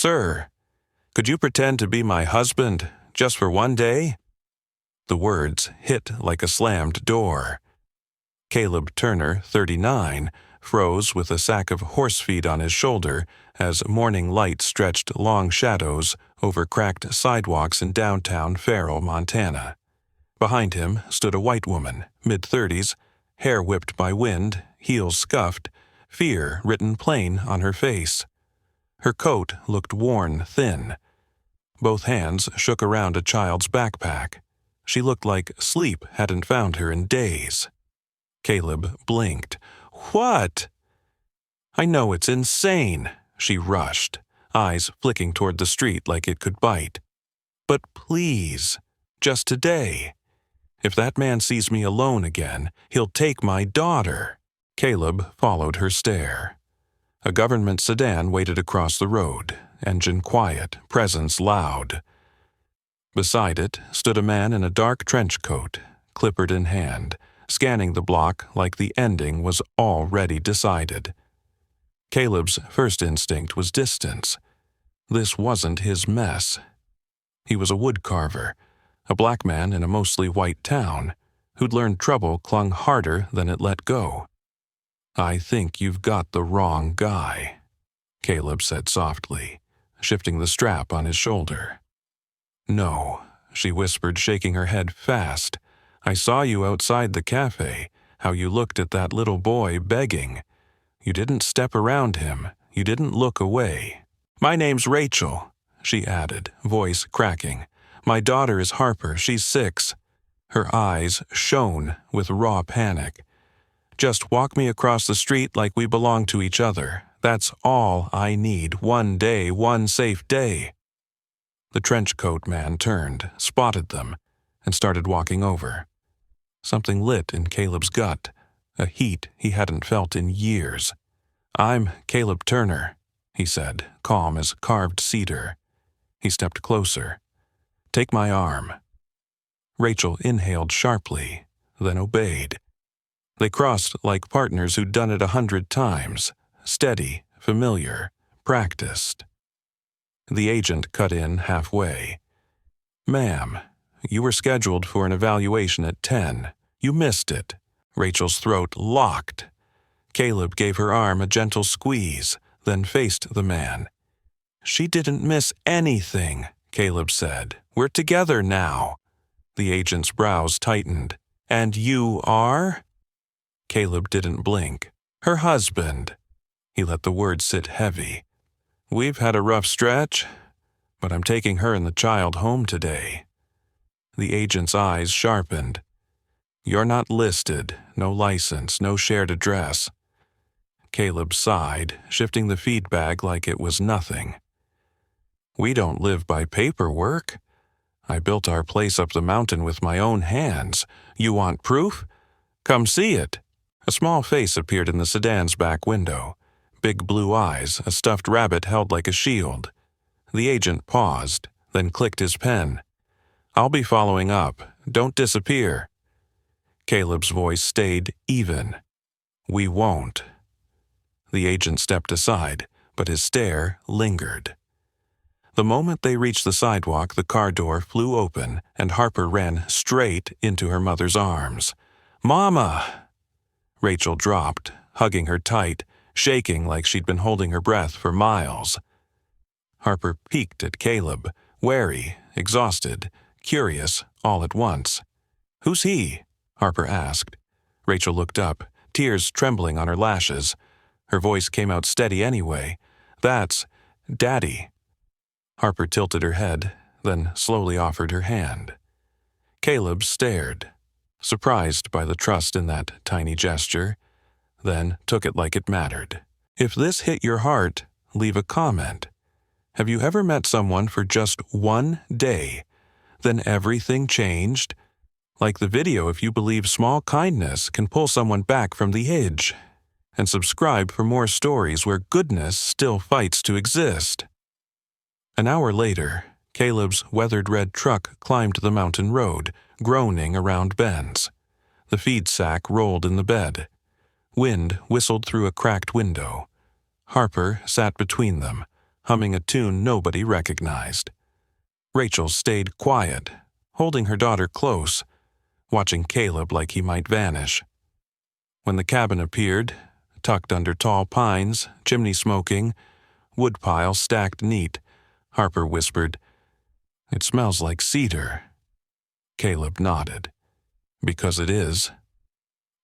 sir, could you pretend to be my husband just for one day?" The words hit like a slammed door. Caleb Turner, 39, froze with a sack of horse feed on his shoulder as morning light stretched long shadows over cracked sidewalks in downtown Fairill, Montana. Behind him stood a white woman, mid-30s, hair whipped by wind, heels scuffed, fear written plain on her face. Her coat looked worn thin. Both hands shook around a child's backpack. She looked like sleep hadn't found her in days. Caleb blinked. "What?" "I know it's insane," she rushed, eyes flicking toward the street like it could bite. "But please, just today. If that man sees me alone again, he'll take my daughter." Caleb followed her stare. A government sedan waited across the road, engine quiet, presence loud. Beside it stood a man in a dark trench coat, clipboard in hand, scanning the block like the ending was already decided. Caleb's first instinct was distance. This wasn't his mess. He was a woodcarver, a black man in a mostly white town, who'd learned trouble clung harder than it let go. "I think you've got the wrong guy," Caleb said softly, shifting the strap on his shoulder. "No," she whispered, shaking her head fast. "I saw you outside the cafe, how you looked at that little boy begging. You didn't step around him. You didn't look away." "My name's Rachel," she added, voice cracking. "My daughter is Harper. She's 6. Her eyes shone with raw panic. "Just walk me across the street like we belong to each other. That's all I need. One day, one safe day." The trenchcoat man turned, spotted them, and started walking over. Something lit in Caleb's gut, a heat he hadn't felt in years. "I'm Caleb Turner," he said, calm as carved cedar. He stepped closer. "Take my arm." Rachel inhaled sharply, then obeyed. They crossed like partners who'd done it 100 times, steady, familiar, practiced. The agent cut in halfway. "Ma'am, you were scheduled for an evaluation at 10. You missed it." Rachel's throat locked. Caleb gave her arm a gentle squeeze, then faced the man. "She didn't miss anything," Caleb said. "We're together now." The agent's brows tightened. "And you are?" Caleb didn't blink. "Her husband." He let the words sit heavy. "We've had a rough stretch, but I'm taking her and the child home today." The agent's eyes sharpened. "You're not listed, no license, no shared address." Caleb sighed, shifting the feed bag like it was nothing. "We don't live by paperwork. I built our place up the mountain with my own hands. You want proof? Come see it." A small face appeared in the sedan's back window. Big blue eyes, a stuffed rabbit held like a shield. The agent paused, then clicked his pen. "I'll be following up. Don't disappear." Caleb's voice stayed even. "We won't." The agent stepped aside, but his stare lingered. The moment they reached the sidewalk, the car door flew open, and Harper ran straight into her mother's arms. "Mama!" Rachel dropped, hugging her tight, shaking like she'd been holding her breath for miles. Harper peeked at Caleb, wary, exhausted, curious, all at once. "Who's he?" Harper asked. Rachel looked up, tears trembling on her lashes. Her voice came out steady anyway. "That's Daddy." Harper tilted her head, then slowly offered her hand. Caleb stared, surprised by the trust in that tiny gesture, then took it like it mattered. If this hit your heart, leave a comment. Have you ever met someone for just one day, then everything changed? Like the video if you believe small kindness can pull someone back from the edge. And subscribe for more stories where goodness still fights to exist. An hour later, Caleb's weathered red truck climbed the mountain road, groaning around bends. The feed sack rolled in the bed. Wind whistled through a cracked window. Harper sat between them, humming a tune nobody recognized. Rachel stayed quiet, holding her daughter close, watching Caleb like he might vanish. When the cabin appeared, tucked under tall pines, chimney smoking, woodpile stacked neat, Harper whispered, "It smells like cedar." Caleb nodded. "Because it is."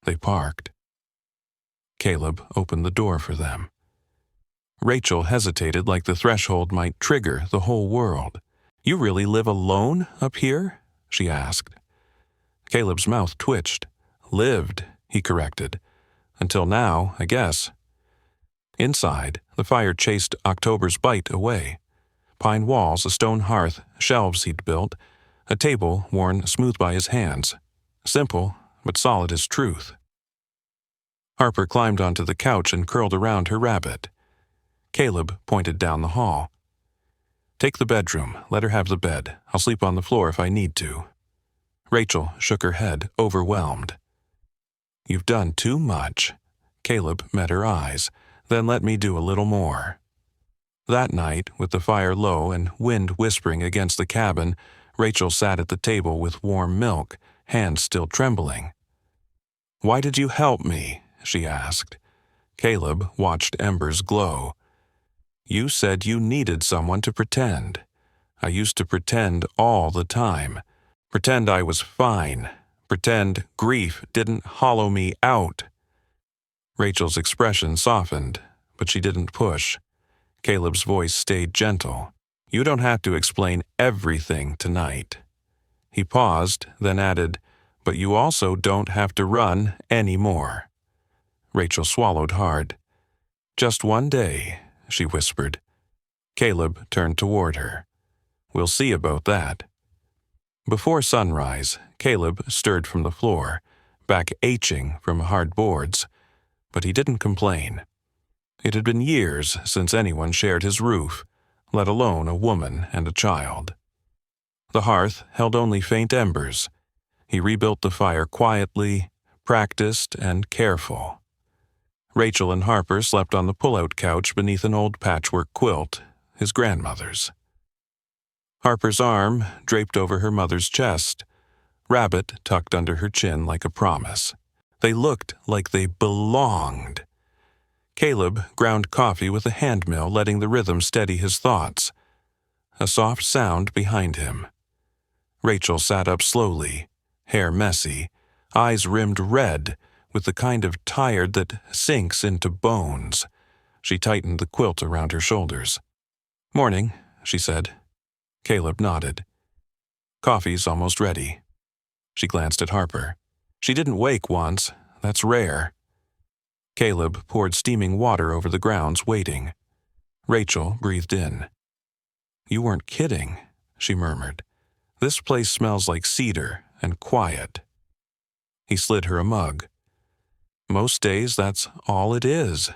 They parked. Caleb opened the door for them. Rachel hesitated like the threshold might trigger the whole world. "You really live alone up here?" she asked. Caleb's mouth twitched. "Lived," he corrected. "Until now, I guess." Inside, the fire chased October's bite away. Pine walls, a stone hearth, shelves he'd built, a table worn smooth by his hands. Simple, but solid as truth. Harper climbed onto the couch and curled around her rabbit. Caleb pointed down the hall. "Take the bedroom. Let her have the bed. I'll sleep on the floor if I need to." Rachel shook her head, overwhelmed. "You've done too much." Caleb met her eyes. "Then let me do a little more." That night, with the fire low and wind whispering against the cabin, Rachel sat at the table with warm milk, hands still trembling. "Why did you help me?" she asked. Caleb watched embers glow. "You said you needed someone to pretend. I used to pretend all the time. Pretend I was fine. Pretend grief didn't hollow me out." Rachel's expression softened, but she didn't push. Caleb's voice stayed gentle. "You don't have to explain everything tonight." He paused, then added, "But you also don't have to run anymore." Rachel swallowed hard. "Just one day," she whispered. Caleb turned toward her. "We'll see about that." Before sunrise, Caleb stirred from the floor, back aching from hard boards, but he didn't complain. It had been years since anyone shared his roof, let alone a woman and a child. The hearth held only faint embers. He rebuilt the fire quietly, practiced and careful. Rachel and Harper slept on the pull-out couch beneath an old patchwork quilt, his grandmother's. Harper's arm draped over her mother's chest, Rabbit tucked under her chin like a promise. They looked like they belonged. Caleb ground coffee with a hand mill, letting the rhythm steady his thoughts. A soft sound behind him. Rachel sat up slowly, hair messy, eyes rimmed red, with the kind of tired that sinks into bones. She tightened the quilt around her shoulders. "Morning," she said. Caleb nodded. "Coffee's almost ready." She glanced at Harper. "She didn't wake once. That's rare." Caleb poured steaming water over the grounds, waiting. Rachel breathed in. "You weren't kidding," she murmured. "This place smells like cedar and quiet." He slid her a mug. "Most days that's all it is."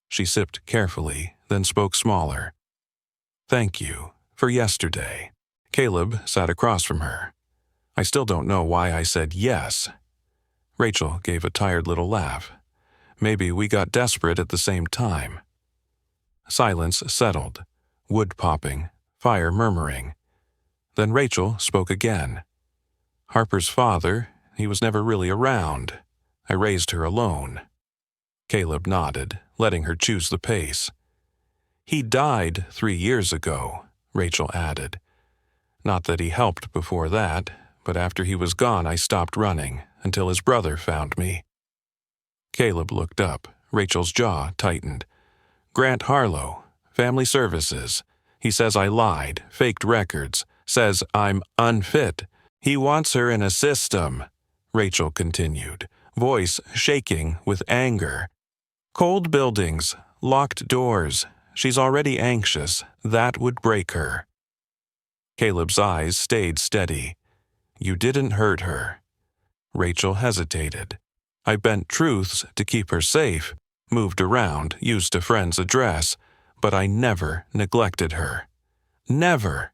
She sipped carefully, then spoke smaller. "Thank you for yesterday." Caleb sat across from her. "I still don't know why I said yes." Rachel gave a tired little laugh. "Maybe we got desperate at the same time." Silence settled, wood popping, fire murmuring. Then Rachel spoke again. "Harper's father, he was never really around. I raised her alone." Caleb nodded, letting her choose the pace. "He died 3 years ago," Rachel added. "Not that he helped before that, but after he was gone I stopped running, until his brother found me." Caleb looked up. Rachel's jaw tightened. "Grant Harlow, Family Services. He says I lied, faked records, says I'm unfit. He wants her in a system," Rachel continued, voice shaking with anger. "Cold buildings, locked doors. She's already anxious. That would break her." Caleb's eyes stayed steady. "You didn't hurt her." Rachel hesitated. "I bent truths to keep her safe, moved around, used a friend's address, but I never neglected her. Never."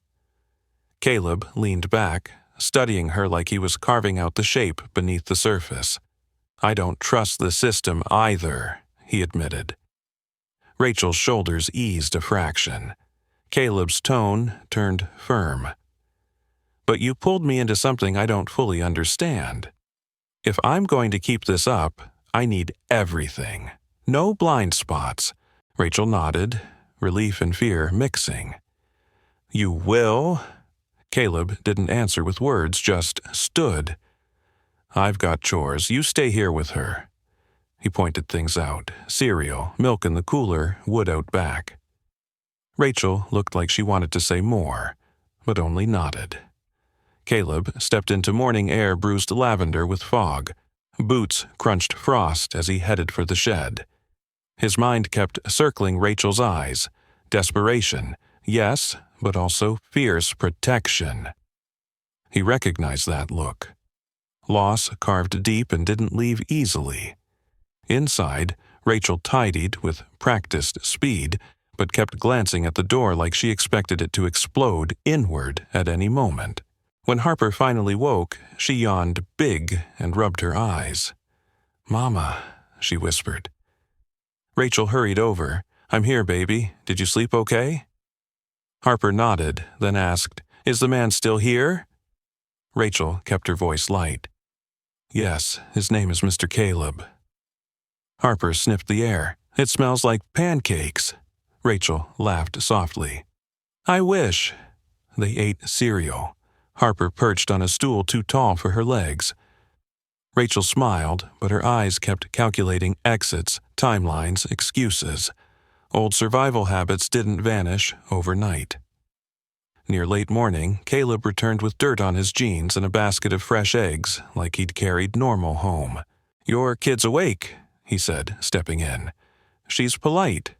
Caleb leaned back, studying her like he was carving out the shape beneath the surface. "I don't trust the system either," he admitted. Rachel's shoulders eased a fraction. Caleb's tone turned firm. "But you pulled me into something I don't fully understand. If I'm going to keep this up, I need everything. No blind spots." Rachel nodded, relief and fear mixing. "You will?" Caleb didn't answer with words, just stood. "I've got chores. You stay here with her." He pointed things out: cereal, milk in the cooler, wood out back. Rachel looked like she wanted to say more, but only nodded. Caleb stepped into morning air bruised lavender with fog. Boots crunched frost as he headed for the shed. His mind kept circling Rachel's eyes. Desperation, yes, but also fierce protection. He recognized that look. Loss carved deep and didn't leave easily. Inside, Rachel tidied with practiced speed, but kept glancing at the door like she expected it to explode inward at any moment. When Harper finally woke, she yawned big and rubbed her eyes. "Mama," she whispered. Rachel hurried over. "I'm here, baby. Did you sleep okay?" Harper nodded, then asked, "Is the man still here?" Rachel kept her voice light. "Yes, his name is Mr. Caleb." Harper sniffed the air. "It smells like pancakes." Rachel laughed softly. "I wish." They ate cereal. Harper perched on a stool too tall for her legs. Rachel smiled, but her eyes kept calculating exits, timelines, excuses. Old survival habits didn't vanish overnight. Near late morning, Caleb returned with dirt on his jeans and a basket of fresh eggs, like he'd carried Normal home. "Your kid's awake," he said, stepping in. "She's polite."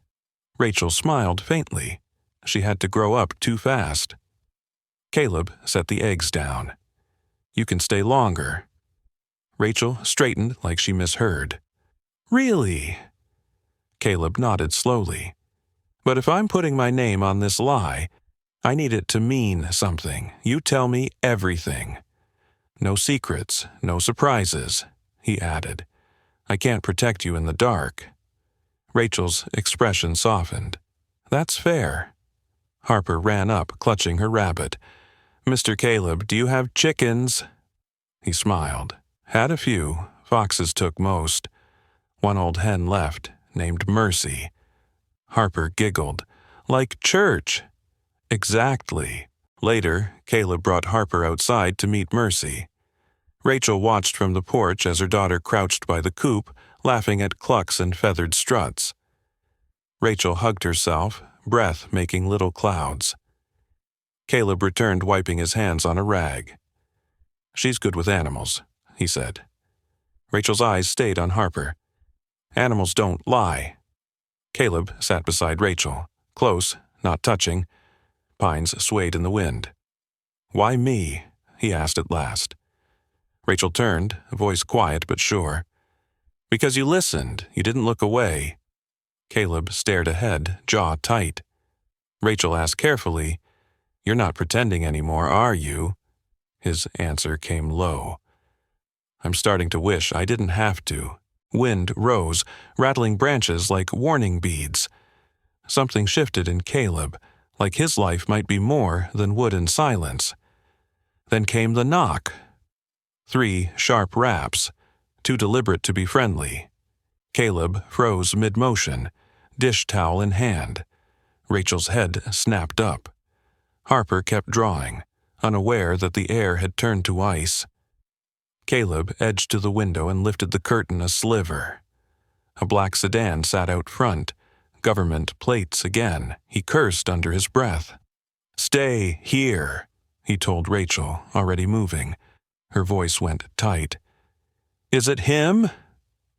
Rachel smiled faintly. She had to grow up too fast. Caleb set the eggs down. "You can stay longer." Rachel straightened like she misheard. "Really?" Caleb nodded slowly. "But if I'm putting my name on this lie, I need it to mean something. You tell me everything. No secrets, no surprises," he added. "I can't protect you in the dark." Rachel's expression softened. "That's fair." Harper ran up, clutching her rabbit. "Mr. Caleb, do you have chickens?" He smiled. "Had a few. Foxes took most. One old hen left, named Mercy." Harper giggled. "Like church." "Exactly." Later, Caleb brought Harper outside to meet Mercy. Rachel watched from the porch as her daughter crouched by the coop, laughing at clucks and feathered struts. Rachel hugged herself, breath making little clouds. Caleb returned, wiping his hands on a rag. "She's good with animals," he said. Rachel's eyes stayed on Harper. "Animals don't lie." Caleb sat beside Rachel, close, not touching. Pines swayed in the wind. "Why me?" he asked at last. Rachel turned, voice quiet but sure. "Because you listened. You didn't look away." Caleb stared ahead, jaw tight. Rachel asked carefully, "You're not pretending anymore, are you?" His answer came low. "I'm starting to wish I didn't have to." Wind rose, rattling branches like warning beads. Something shifted in Caleb, like his life might be more than wood and silence. Then came the knock. 3 sharp raps, too deliberate to be friendly. Caleb froze mid-motion, dish towel in hand. Rachel's head snapped up. Harper kept drawing, unaware that the air had turned to ice. Caleb edged to the window and lifted the curtain a sliver. A black sedan sat out front. Government plates again. He cursed under his breath. "Stay here," he told Rachel, already moving. Her voice went tight. "Is it him?"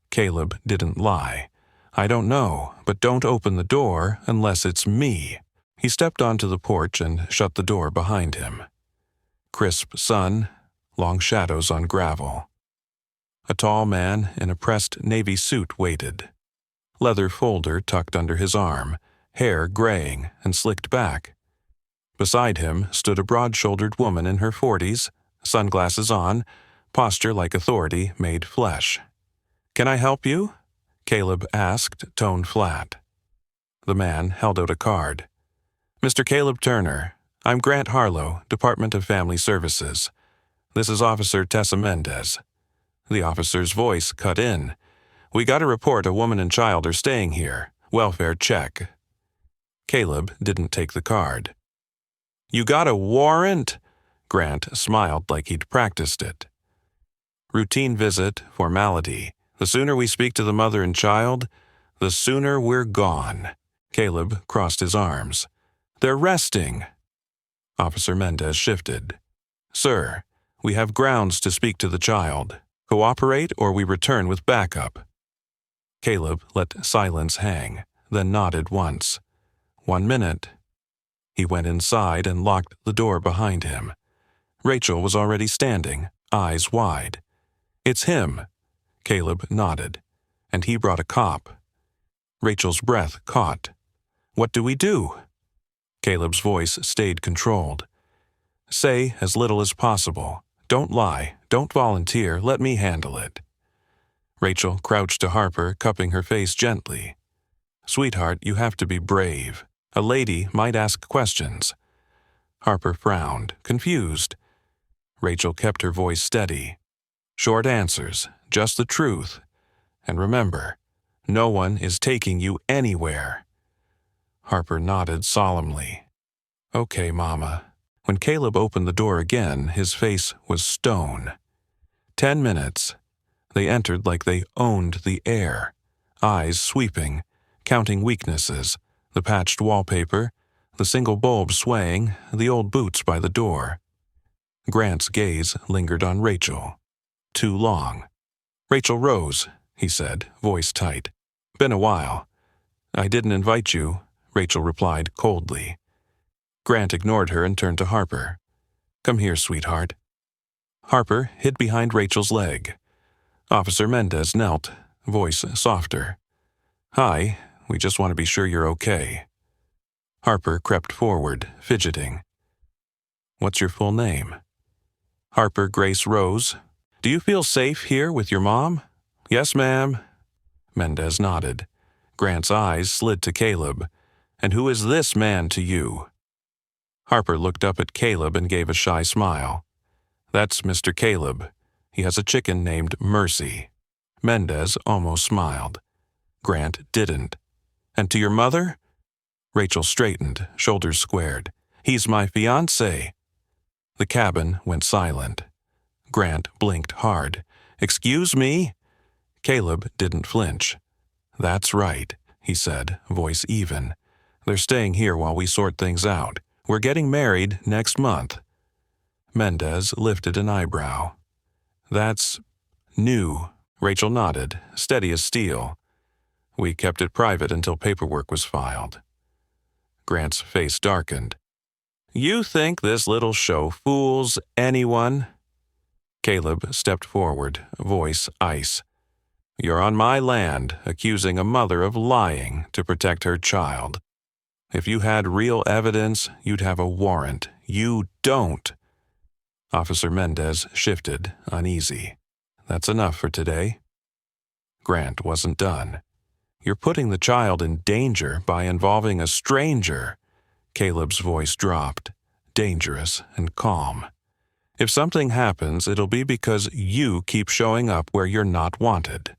Caleb didn't lie. "I don't know, but don't open the door unless it's me." He stepped onto the porch and shut the door behind him. Crisp sun, long shadows on gravel. A tall man in a pressed navy suit waited. Leather folder tucked under his arm, hair graying and slicked back. Beside him stood a broad-shouldered woman in her 40s, sunglasses on, posture like authority made flesh. "Can I help you?" Caleb asked, tone flat. The man held out a card. "Mr. Caleb Turner, I'm Grant Harlow, Department of Family Services. This is Officer Tessa Mendez." The officer's voice cut in. "We got a report a woman and child are staying here. Welfare check." Caleb didn't take the card. "You got a warrant?" Grant smiled like he'd practiced it. "Routine visit, formality. The sooner we speak to the mother and child, the sooner we're gone." Caleb crossed his arms. "They're resting." Officer Mendez shifted. "Sir, we have grounds to speak to the child. Cooperate or we return with backup." Caleb let silence hang, then nodded once. 1 minute. He went inside and locked the door behind him. Rachel was already standing, eyes wide. "It's him." Caleb nodded. "And he brought a cop." Rachel's breath caught. "What do we do?" Caleb's voice stayed controlled. "Say as little as possible. Don't lie. Don't volunteer. Let me handle it." Rachel crouched to Harper, cupping her face gently. "Sweetheart, you have to be brave. A lady might ask questions." Harper frowned, confused. Rachel kept her voice steady. "Short answers, just the truth. And remember, no one is taking you anywhere." Harper nodded solemnly. "Okay, Mama." When Caleb opened the door again, his face was stone. 10 minutes. They entered like they owned the air, eyes sweeping, counting weaknesses, the patched wallpaper, the single bulb swaying, the old boots by the door. Grant's gaze lingered on Rachel. Too long. "Rachel rose," he said, voice tight. "Been a while." "I didn't invite you," Rachel replied coldly. Grant ignored her and turned to Harper. "Come here, sweetheart." Harper hid behind Rachel's leg. Officer Mendez knelt, voice softer. "Hi, we just want to be sure you're okay." Harper crept forward, fidgeting. "What's your full name?" "Harper Grace Rose. Do you feel safe here with your mom?" "Yes, ma'am." Mendez nodded. Grant's eyes slid to Caleb. "And who is this man to you?" Harper looked up at Caleb and gave a shy smile. "That's Mr. Caleb. He has a chicken named Mercy." Mendez almost smiled. Grant didn't. "And to your mother?" Rachel straightened, shoulders squared. "He's my fiancé." The cabin went silent. Grant blinked hard. "Excuse me?" Caleb didn't flinch. "That's right," he said, voice even. "They're staying here while we sort things out. We're getting married next month." Mendez lifted an eyebrow. "That's new." Rachel nodded, steady as steel. "We kept it private until paperwork was filed." Grant's face darkened. "You think this little show fools anyone?" Caleb stepped forward, voice ice. "You're on my land, accusing a mother of lying to protect her child. If you had real evidence, you'd have a warrant. You don't." Officer Mendez shifted, uneasy. "That's enough for today." Grant wasn't done. "You're putting the child in danger by involving a stranger." Caleb's voice dropped, dangerous and calm. "If something happens, it'll be because you keep showing up where you're not wanted."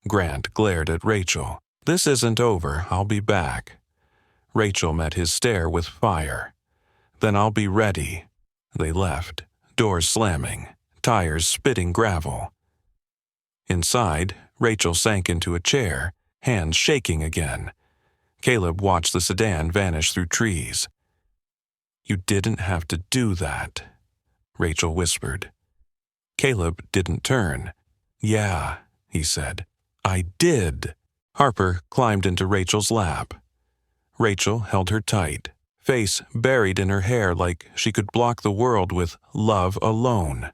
Grant glared at Rachel. "This isn't over. I'll be back." Rachel met his stare with fire. "Then I'll be ready." They left, doors slamming, tires spitting gravel. Inside, Rachel sank into a chair, hands shaking again. Caleb watched the sedan vanish through trees. "You didn't have to do that," Rachel whispered. Caleb didn't turn. "Yeah," he said. "I did." Harper climbed into Rachel's lap. Rachel held her tight, face buried in her hair like she could block the world with love alone.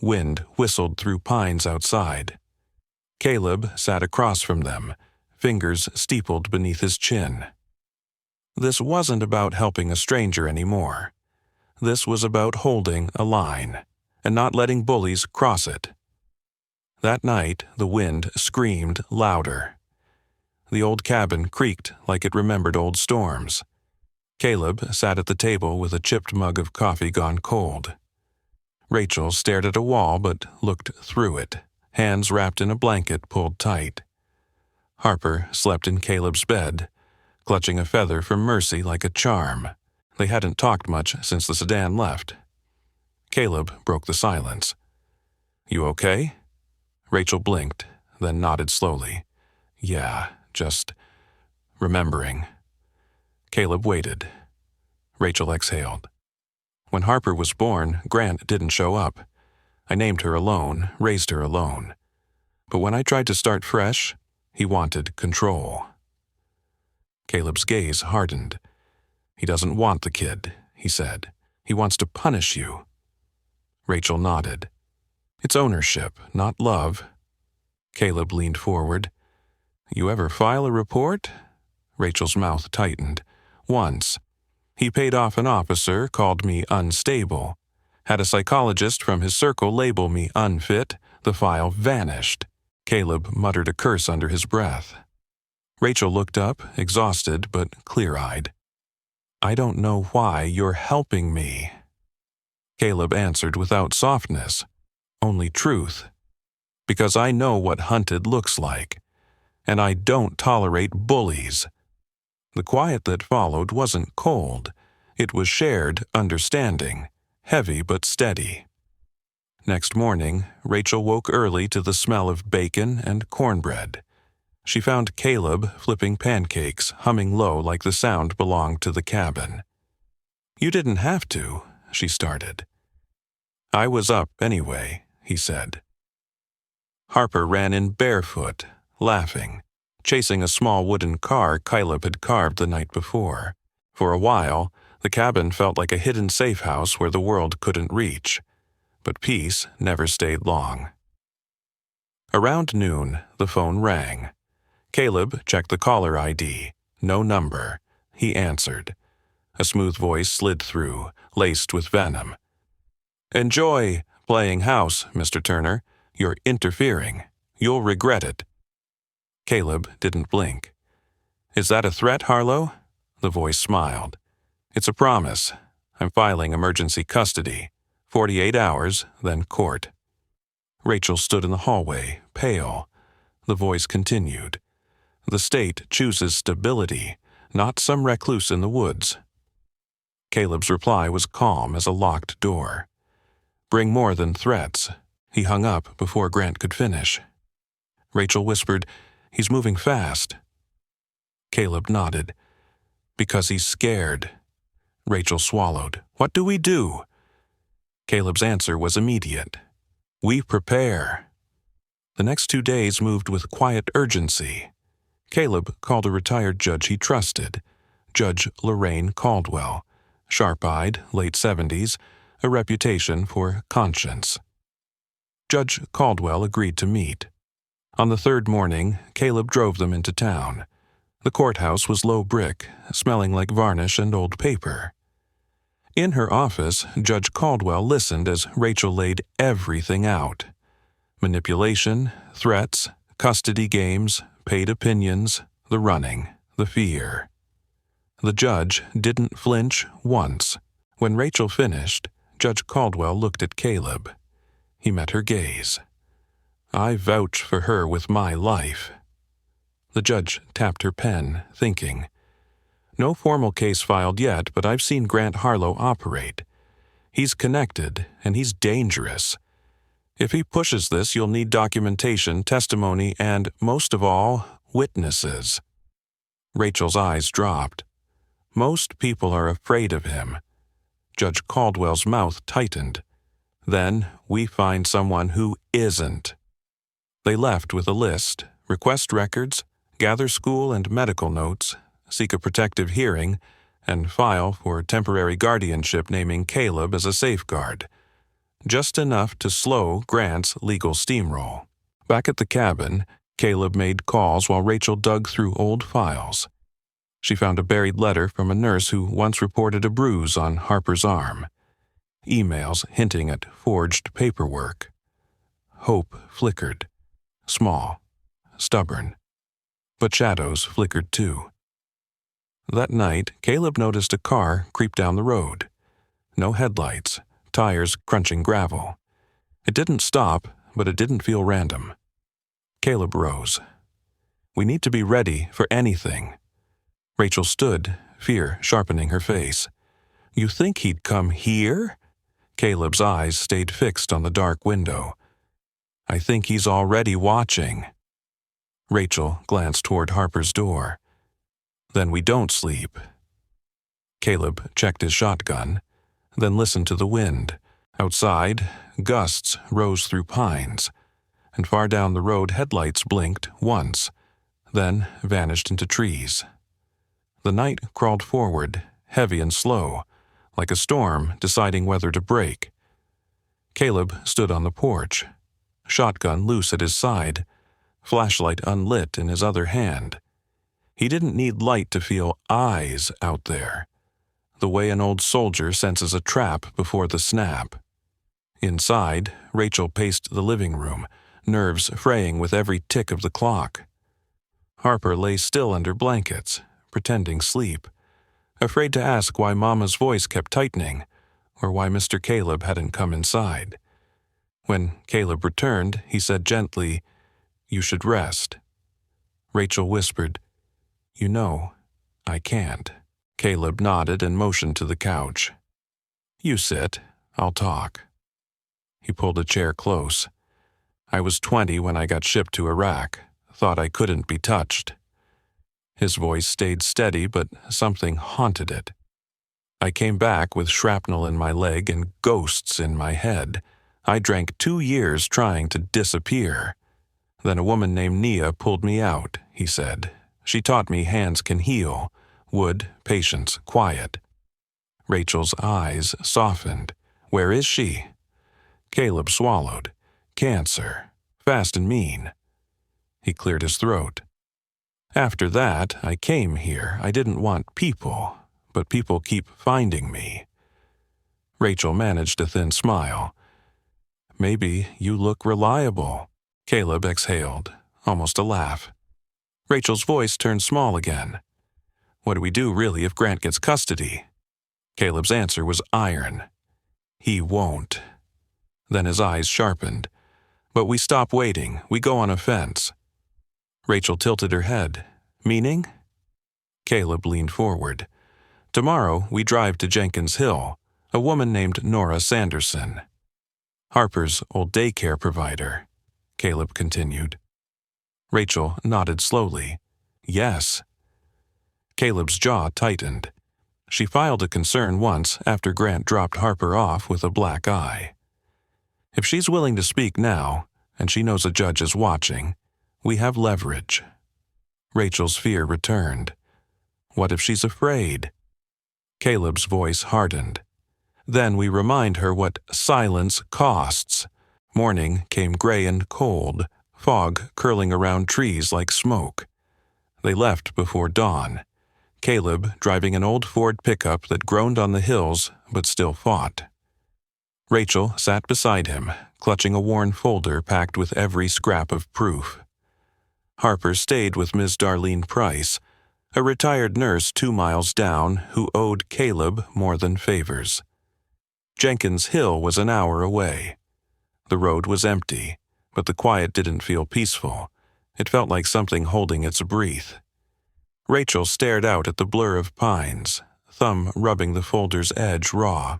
Wind whistled through pines outside. Caleb sat across from them, fingers steepled beneath his chin. This wasn't about helping a stranger anymore. This was about holding a line and not letting bullies cross it. That night, the wind screamed louder. The old cabin creaked like it remembered old storms. Caleb sat at the table with a chipped mug of coffee gone cold. Rachel stared at a wall but looked through it, hands wrapped in a blanket pulled tight. Harper slept in Caleb's bed, clutching a feather from Mercy like a charm. They hadn't talked much since the sedan left. Caleb broke the silence. "You okay?" Rachel blinked, then nodded slowly. "Yeah, just remembering." Caleb waited. Rachel exhaled. "When Harper was born, Grant didn't show up. I named her alone, raised her alone. But when I tried to start fresh, he wanted control." Caleb's gaze hardened. "He doesn't want the kid," he said. "He wants to punish you." Rachel nodded. "It's ownership, not love." Caleb leaned forward. "You ever file a report?" Rachel's mouth tightened. "Once. He paid off an officer, called me unstable. Had a psychologist from his circle label me unfit. The file vanished." Caleb muttered a curse under his breath. Rachel looked up, exhausted but clear-eyed. "I don't know why you're helping me." Caleb answered without softness, only truth. "Because I know what hunted looks like, and I don't tolerate bullies." The quiet that followed wasn't cold. It was shared understanding, heavy but steady. Next morning, Rachel woke early to the smell of bacon and cornbread. She found Caleb flipping pancakes, humming low like the sound belonged to the cabin. "You didn't have to," she started. "I was up anyway," he said. Harper ran in barefoot, laughing, chasing a small wooden car Caleb had carved the night before. For a while, the cabin felt like a hidden safe house where the world couldn't reach. But peace never stayed long. Around noon, the phone rang. Caleb checked the caller ID. No number. He answered. A smooth voice slid through, laced with venom. "Enjoy playing house, Mr. Turner. You're interfering. You'll regret it." Caleb didn't blink. "Is that a threat, Harlow?" The voice smiled. "It's a promise. I'm filing emergency custody. 48 hours, then court." Rachel stood in the hallway, pale. The voice continued. "The state chooses stability, not some recluse in the woods." Caleb's reply was calm as a locked door. "Bring more than threats." He hung up before Grant could finish. Rachel whispered, "He's moving fast." Caleb nodded. "Because he's scared." Rachel swallowed. "What do we do?" Caleb's answer was immediate. "We prepare." The next 2 days moved with quiet urgency. Caleb called a retired judge he trusted, Judge Lorraine Caldwell, sharp-eyed, late 70s, a reputation for conscience. Judge Caldwell agreed to meet. On the third morning, Caleb drove them into town. The courthouse was low brick, smelling like varnish and old paper. In her office, Judge Caldwell listened as Rachel laid everything out. Manipulation, threats, custody games, paid opinions, the running, the fear. The judge didn't flinch once. When Rachel finished, Judge Caldwell looked at Caleb. He met her gaze. "I vouch for her with my life." The judge tapped her pen, thinking. "No formal case filed yet, but I've seen Grant Harlow operate. He's connected, and he's dangerous. If he pushes this, you'll need documentation, testimony, and, most of all, witnesses." Rachel's eyes dropped. "Most people are afraid of him." Judge Caldwell's mouth tightened. "Then we find someone who isn't." They left with a list, request records, gather school and medical notes, seek a protective hearing, and file for temporary guardianship naming Caleb as a safeguard. Just enough to slow Grant's legal steamroll. Back at the cabin, Caleb made calls while Rachel dug through old files. She found a buried letter from a nurse who once reported a bruise on Harper's arm. Emails hinting at forged paperwork. Hope flickered. Small. Stubborn. but shadows flickered too. That night, Caleb noticed a car creep down the road. No headlights, tires crunching gravel. It didn't stop, but it didn't feel random. Caleb rose. We need to be ready for anything. Rachel stood, fear sharpening her face. You think he'd come here? Caleb's eyes stayed fixed on the dark window. I think he's already watching. Rachel glanced toward Harper's door. Then we don't sleep. Caleb checked his shotgun, then listened to the wind. Outside, gusts rose through pines, and far down the road headlights blinked once, then vanished into trees. The night crawled forward, heavy and slow, like a storm deciding whether to break. Caleb stood on the porch, shotgun loose at his side, flashlight unlit in his other hand. He didn't need light to feel eyes out there, the way an old soldier senses a trap before the snap. Inside, Rachel paced the living room, nerves fraying with every tick of the clock. Harper lay still under blankets, pretending sleep, afraid to ask why Mama's voice kept tightening, or why Mr. Caleb hadn't come inside. When Caleb returned, he said gently, "You should rest." Rachel whispered, "You know, I can't." Caleb nodded and motioned to the couch. "You sit, I'll talk." He pulled a chair close. I was 20 when I got shipped to Iraq, thought I couldn't be touched. His voice stayed steady, but something haunted it. I came back with shrapnel in my leg and ghosts in my head. I drank 2 years trying to disappear. Then a woman named Nia pulled me out, he said. She taught me hands can heal, wood, patience, quiet. Rachel's eyes softened. Where is she? Caleb swallowed. Cancer. Fast and mean. He cleared his throat. After that, I came here. I didn't want people, but people keep finding me. Rachel managed a thin smile. Maybe you look reliable. Caleb exhaled, almost a laugh. Rachel's voice turned small again. What do we do really if Grant gets custody? Caleb's answer was iron. He won't. Then his eyes sharpened. But we stop waiting. We go on offense. Rachel tilted her head. Meaning? Caleb leaned forward. Tomorrow we drive to Jenkins Hill, a woman named Nora Sanderson. Harper's old daycare provider, Caleb continued. Rachel nodded slowly. Yes. Caleb's jaw tightened. She filed a concern once after Grant dropped Harper off with a black eye. If she's willing to speak now, and she knows a judge is watching, we have leverage. Rachel's fear returned. What if she's afraid? Caleb's voice hardened. Then we remind her what silence costs. Morning came gray and cold, fog curling around trees like smoke. They left before dawn. Caleb driving an old Ford pickup that groaned on the hills but still fought. Rachel sat beside him, clutching a worn folder packed with every scrap of proof. Harper stayed with Ms. Darlene Price, a retired nurse 2 miles down who owed Caleb more than favors. Jenkins Hill was an hour away. The road was empty, but the quiet didn't feel peaceful. It felt like something holding its breath. Rachel stared out at the blur of pines, thumb rubbing the folder's edge raw.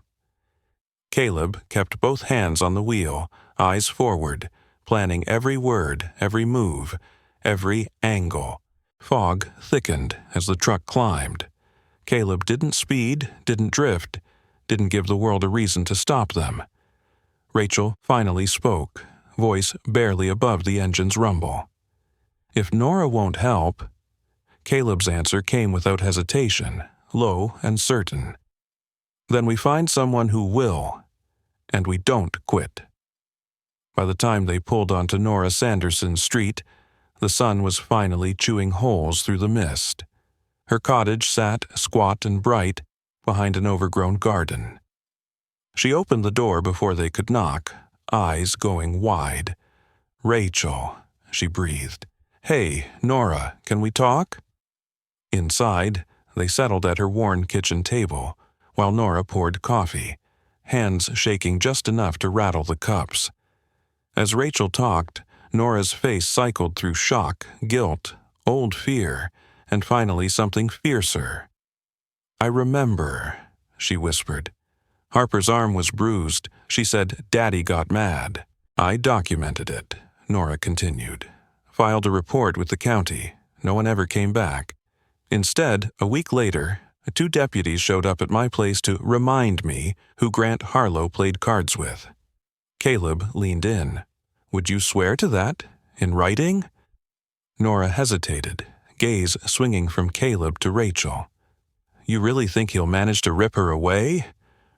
Caleb kept both hands on the wheel, eyes forward, planning every word, every move, every angle. Fog thickened as the truck climbed. Caleb didn't speed, didn't drift, didn't give the world a reason to stop them. Rachel finally spoke, voice barely above the engine's rumble. If Nora won't help... Caleb's answer came without hesitation, low and certain. Then we find someone who will, and we don't quit. By the time they pulled onto Nora Sanderson's street, the sun was finally chewing holes through the mist. Her cottage sat, squat and bright, behind an overgrown garden. She opened the door before they could knock, eyes going wide. "Rachel," she breathed, "Hey, Nora, can we talk?" Inside, they settled at her worn kitchen table, while Nora poured coffee, hands shaking just enough to rattle the cups. As Rachel talked, Nora's face cycled through shock, guilt, old fear, and finally something fiercer. "I remember," she whispered. "Harper's arm was bruised. She said Daddy got mad. I documented it," Nora continued. "Filed a report with the county. No one ever came back. Instead, a week later, 2 deputies showed up at my place to remind me who Grant Harlow played cards with." Caleb leaned in. "Would you swear to that? In writing?" Nora hesitated, gaze swinging from Caleb to Rachel. "You really think he'll manage to rip her away?"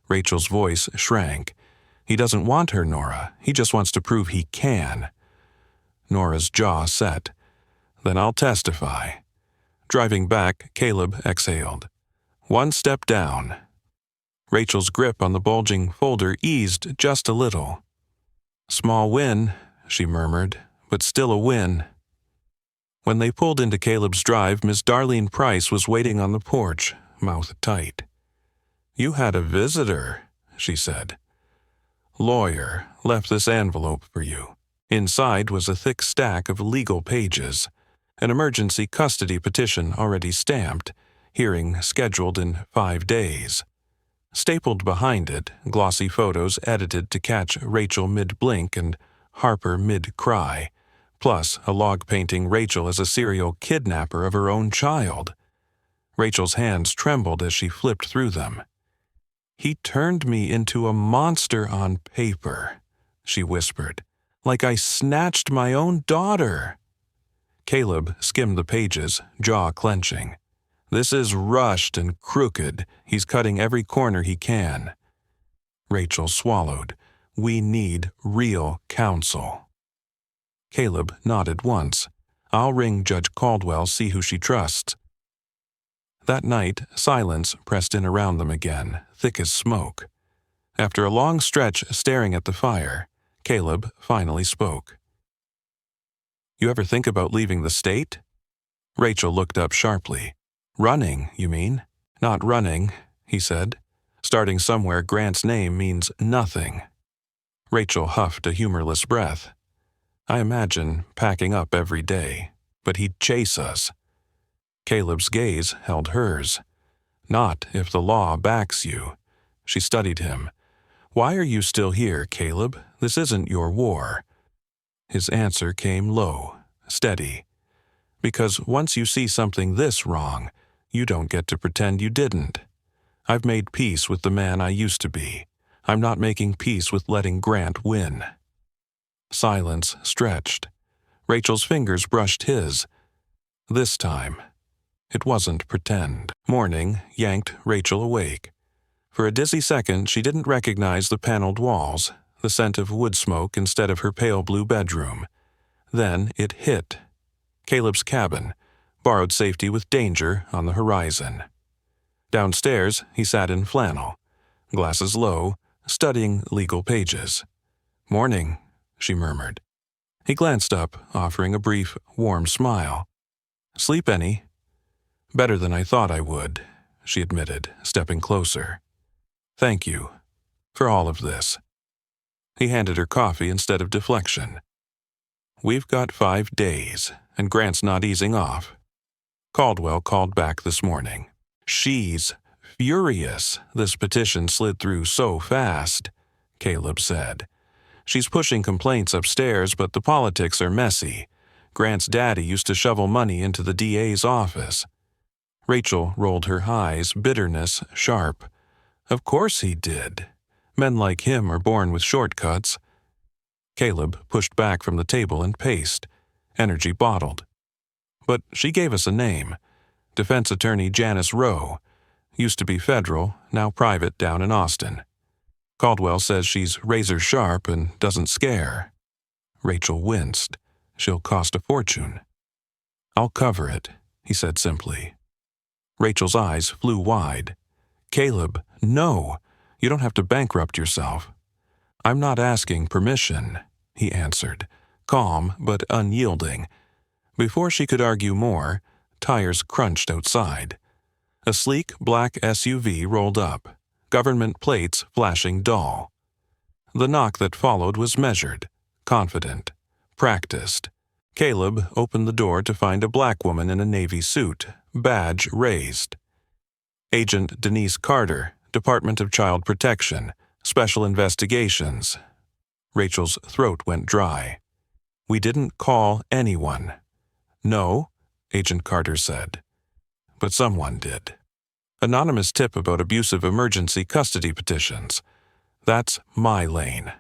Rachel's voice shrank. "He doesn't want her, Nora. He just wants to prove he can." Nora's jaw set. "Then I'll testify." Driving back, Caleb exhaled. "One step down." Rachel's grip on the bulging folder eased just a little. "Small win," she murmured, "but still a win." When they pulled into Caleb's drive, Miss Darlene Price was waiting on the porch, mouth tight. "You had a visitor," she said. "Lawyer left this envelope for you." Inside was a thick stack of legal pages, an emergency custody petition already stamped, hearing scheduled in 5 days. Stapled behind it, glossy photos edited to catch Rachel mid-blink and Harper mid-cry, plus a log painting Rachel as a serial kidnapper of her own child. Rachel's hands trembled as she flipped through them. "He turned me into a monster on paper," she whispered, "like I snatched my own daughter." Caleb skimmed the pages, jaw clenching. "This is rushed and crooked. He's cutting every corner he can." Rachel swallowed. "We need real counsel." Caleb nodded once. "I'll ring Judge Caldwell, see who she trusts." That night, silence pressed in around them again, thick as smoke. After a long stretch staring at the fire, Caleb finally spoke. "You ever think about leaving the state?" Rachel looked up sharply. "Running, you mean?" "Not running," he said. "Starting somewhere Grant's name means nothing." Rachel huffed a humorless breath. "I imagine packing up every day, but he'd chase us." Caleb's gaze held hers. "Not if the law backs you." She studied him. "Why are you still here, Caleb? This isn't your war." His answer came low, steady. "Because once you see something this wrong, you don't get to pretend you didn't. I've made peace with the man I used to be. I'm not making peace with letting Grant win." Silence stretched. Rachel's fingers brushed his. This time, it wasn't pretend. Morning yanked Rachel awake. For a dizzy second, she didn't recognize the paneled walls, the scent of wood smoke instead of her pale blue bedroom. Then it hit. Caleb's cabin, borrowed safety with danger on the horizon. Downstairs, he sat in flannel, glasses low, studying legal pages. "Morning," she murmured. He glanced up, offering a brief, warm smile. "Sleep any?" "Better than I thought I would," she admitted, stepping closer. "Thank you for all of this." He handed her coffee instead of deflection. "We've got 5 days, and Grant's not easing off." Caldwell called back this morning. "She's furious this petition slid through so fast," Caleb said. "She's pushing complaints upstairs, but the politics are messy. Grant's daddy used to shovel money into the DA's office." Rachel rolled her eyes, bitterness sharp. "Of course he did. Men like him are born with shortcuts." Caleb pushed back from the table and paced, energy bottled. "But she gave us a name. Defense attorney Janice Rowe. Used to be federal, now private down in Austin. Caldwell says she's razor sharp and doesn't scare." Rachel winced. "She'll cost a fortune." "I'll cover it," he said simply. Rachel's eyes flew wide. "Caleb, no! You don't have to bankrupt yourself." "I'm not asking permission," he answered, calm but unyielding. Before she could argue more, tires crunched outside. A sleek black SUV rolled up, government plates flashing dull. The knock that followed was measured, confident, practiced. Caleb opened the door to find a black woman in a navy suit, badge raised. Agent Denise Carter, Department of Child Protection, Special Investigations. Rachel's throat went dry. We didn't call anyone. No, Agent Carter said. But someone did. Anonymous tip about abusive emergency custody petitions. That's my lane.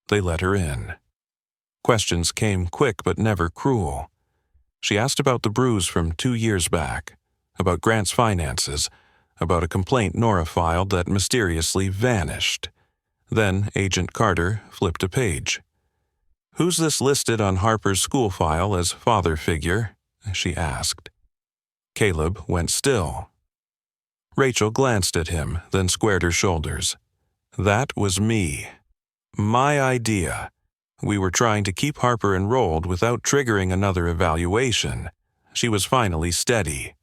They let her in. Questions came quick but never cruel. She asked about the bruise from 2 years back, about Grant's finances, about a complaint Nora filed that mysteriously vanished. Then Agent Carter flipped a page. Who's this listed on Harper's school file as father figure? She asked. Caleb went still. Rachel glanced at him, then squared her shoulders. That was me. My idea. We were trying to keep Harper enrolled without triggering another evaluation. She was finally steady.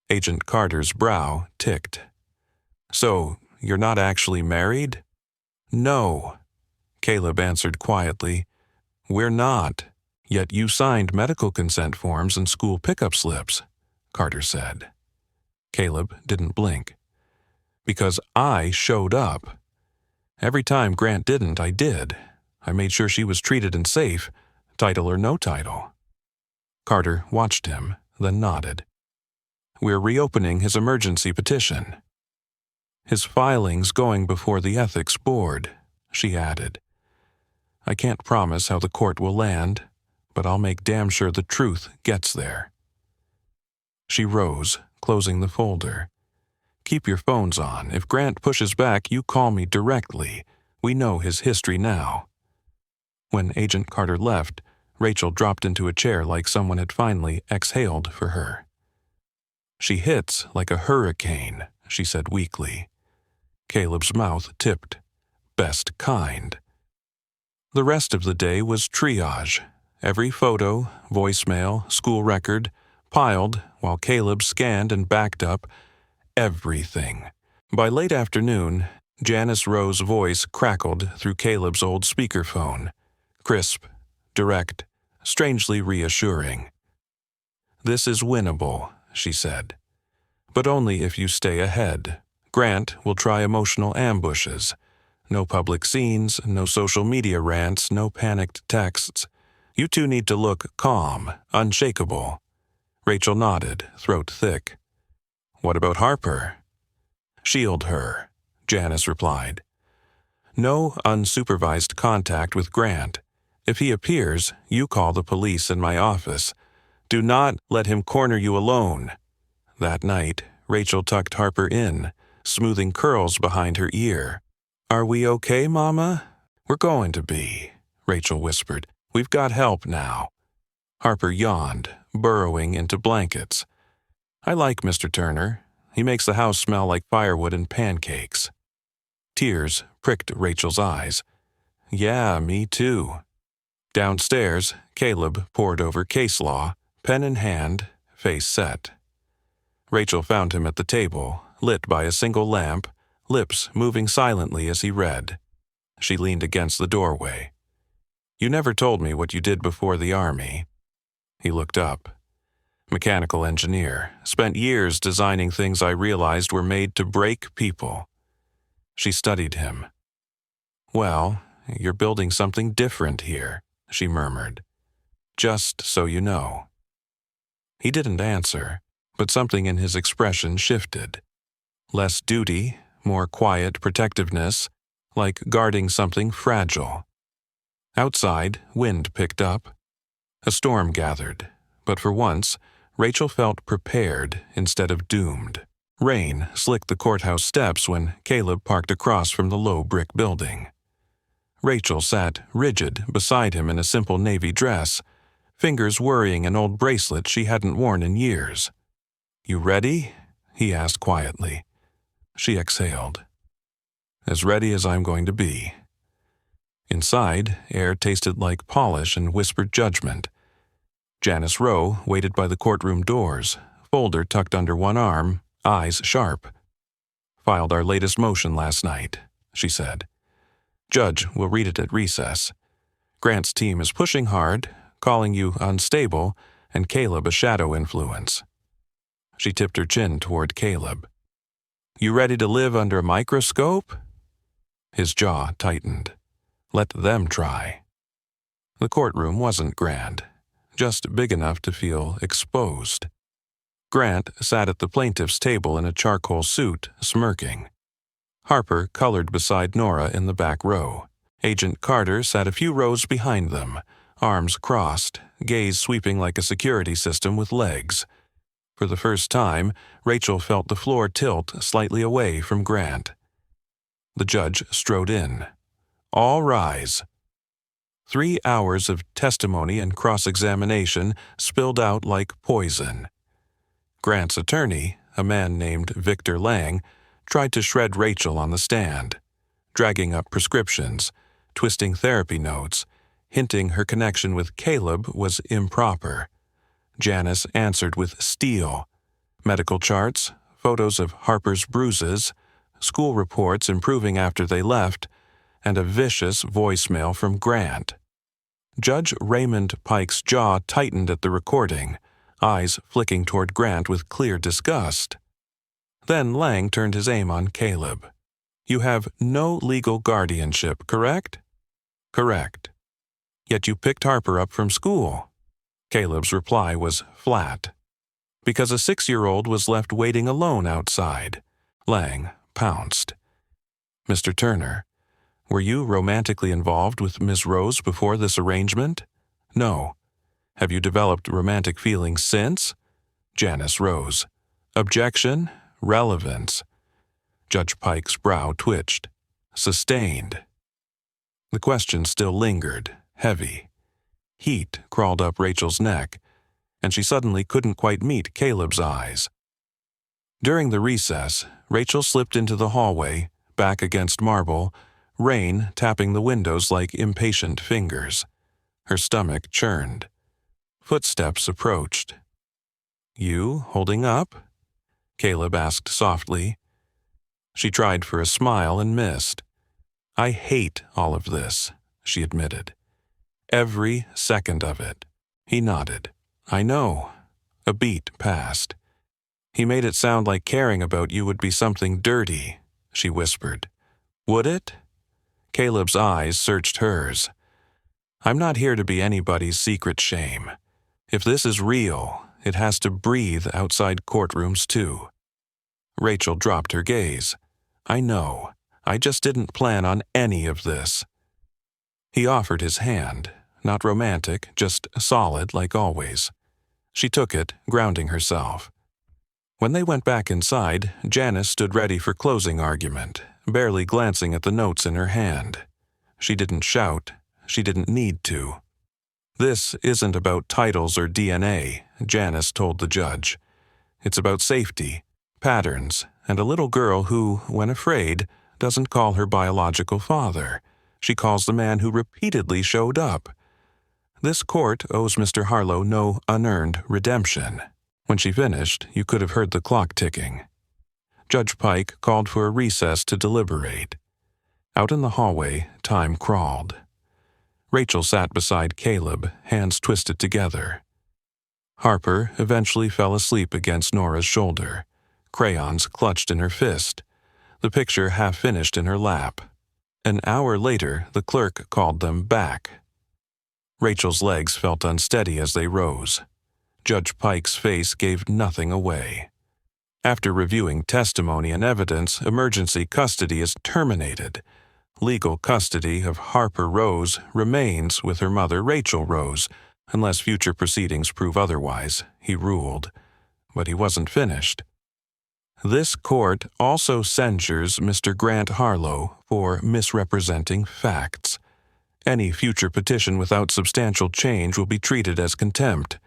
Agent Carter's brow ticked. So, you're not actually married? No, Caleb answered quietly. We're not. Yet you signed medical consent forms and school pickup slips, Carter said. Caleb didn't blink. Because I showed up. Every time Grant didn't, I did. I made sure she was treated and safe, title or no title. Carter watched him, then nodded. We're reopening his emergency petition. His filing's going before the ethics board, she added. I can't promise how the court will land, but I'll make damn sure the truth gets there. She rose, closing the folder. Keep your phones on. If Grant pushes back, you call me directly. We know his history now. When Agent Carter left, Rachel dropped into a chair like someone had finally exhaled for her. She hits like a hurricane, she said weakly. Caleb's mouth tipped. Best kind. The rest of the day was triage. Every photo, voicemail, school record, piled while Caleb scanned and backed up everything. By late afternoon, Janice Rowe's voice crackled through Caleb's old speakerphone. Crisp, direct, strangely reassuring. This is winnable, she said. But only if you stay ahead. Grant will try emotional ambushes. No public scenes, no social media rants, no panicked texts. You two need to look calm, unshakable. Rachel nodded, throat thick. What about Harper? Shield her, Janice replied. No unsupervised contact with Grant. If he appears, you call the police in my office. Do not let him corner you alone. That night, Rachel tucked Harper in, smoothing curls behind her ear. Are we okay, Mama? We're going to be, Rachel whispered. We've got help now. Harper yawned, burrowing into blankets. I like Mr. Turner. He makes the house smell like firewood and pancakes. Tears pricked Rachel's eyes. Yeah, me too. Downstairs, Caleb pored over case law, pen in hand, face set. Rachel found him at the table, lit by a single lamp, lips moving silently as he read. She leaned against the doorway. You never told me what you did before the army. He looked up. Mechanical engineer, spent years designing things I realized were made to break people. She studied him. Well, you're building something different here, she murmured. Just so you know. He didn't answer, but something in his expression shifted. Less duty, more quiet protectiveness, like guarding something fragile. Outside, wind picked up. A storm gathered, but for once, Rachel felt prepared instead of doomed. Rain slicked the courthouse steps when Caleb parked across from the low brick building. Rachel sat rigid beside him in a simple navy dress, fingers worrying an old bracelet she hadn't worn in years. You ready? He asked quietly. She exhaled. As ready as I'm going to be. Inside, air tasted like polish and whispered judgment. Janice Rowe waited by the courtroom doors, folder tucked under one arm, eyes sharp. "Filed our latest motion last night," she said. "Judge will read it at recess. Grant's team is pushing hard, calling you unstable and Caleb a shadow influence." She tipped her chin toward Caleb. "You ready to live under a microscope?" His jaw tightened. Let them try. The courtroom wasn't grand, just big enough to feel exposed. Grant sat at the plaintiff's table in a charcoal suit, smirking. Harper colored beside Nora in the back row. Agent Carter sat a few rows behind them, arms crossed, gaze sweeping like a security system with legs. For the first time, Rachel felt the floor tilt slightly away from Grant. The judge strode in. "All rise." 3 hours of testimony and cross-examination spilled out like poison. Grant's attorney, a man named Victor Lang, tried to shred Rachel on the stand, dragging up prescriptions, twisting therapy notes, hinting her connection with Caleb was improper. Janice answered with steel. Medical charts, photos of Harper's bruises, school reports improving after they left, and a vicious voicemail from Grant. Judge Raymond Pike's jaw tightened at the recording, eyes flicking toward Grant with clear disgust. Then Lang turned his aim on Caleb. "You have no legal guardianship, correct?" "Correct." "Yet you picked Harper up from school." Caleb's reply was flat. "Because a 6-year-old was left waiting alone outside." Lang pounced. "Mr. Turner, were you romantically involved with Miss Rose before this arrangement?" "No." "Have you developed romantic feelings since?" Janice rose. "Objection, relevance." Judge Pike's brow twitched. "Sustained." The question still lingered, heavy. Heat crawled up Rachel's neck, and she suddenly couldn't quite meet Caleb's eyes. During the recess, Rachel slipped into the hallway, back against marble, rain tapping the windows like impatient fingers. Her stomach churned. Footsteps approached. "You holding up?" Caleb asked softly. She tried for a smile and missed. "I hate all of this," she admitted. "Every second of it." He nodded. "I know." A beat passed. "He made it sound like caring about you would be something dirty," she whispered. "Would it?" Caleb's eyes searched hers. "I'm not here to be anybody's secret shame. If this is real, it has to breathe outside courtrooms too." Rachel dropped her gaze. "I know. I just didn't plan on any of this." He offered his hand, not romantic, just solid like always. She took it, grounding herself. When they went back inside, Janice stood ready for closing argument, barely glancing at the notes in her hand. She didn't shout. She didn't need to. "This isn't about titles or DNA," Janice told the judge. "It's about safety, patterns, and a little girl who, when afraid, doesn't call her biological father. She calls the man who repeatedly showed up. This court owes Mr. Harlow no unearned redemption." When she finished, you could have heard the clock ticking. Judge Pike called for a recess to deliberate. Out in the hallway, time crawled. Rachel sat beside Caleb, hands twisted together. Harper eventually fell asleep against Nora's shoulder, crayons clutched in her fist, the picture half finished in her lap. An hour later, the clerk called them back. Rachel's legs felt unsteady as they rose. Judge Pike's face gave nothing away. "After reviewing testimony and evidence, emergency custody is terminated. Legal custody of Harper Rose remains with her mother Rachel Rose, unless future proceedings prove otherwise," he ruled. But he wasn't finished. "This court also censures Mr. Grant Harlow for misrepresenting facts. Any future petition without substantial change will be treated as contempt."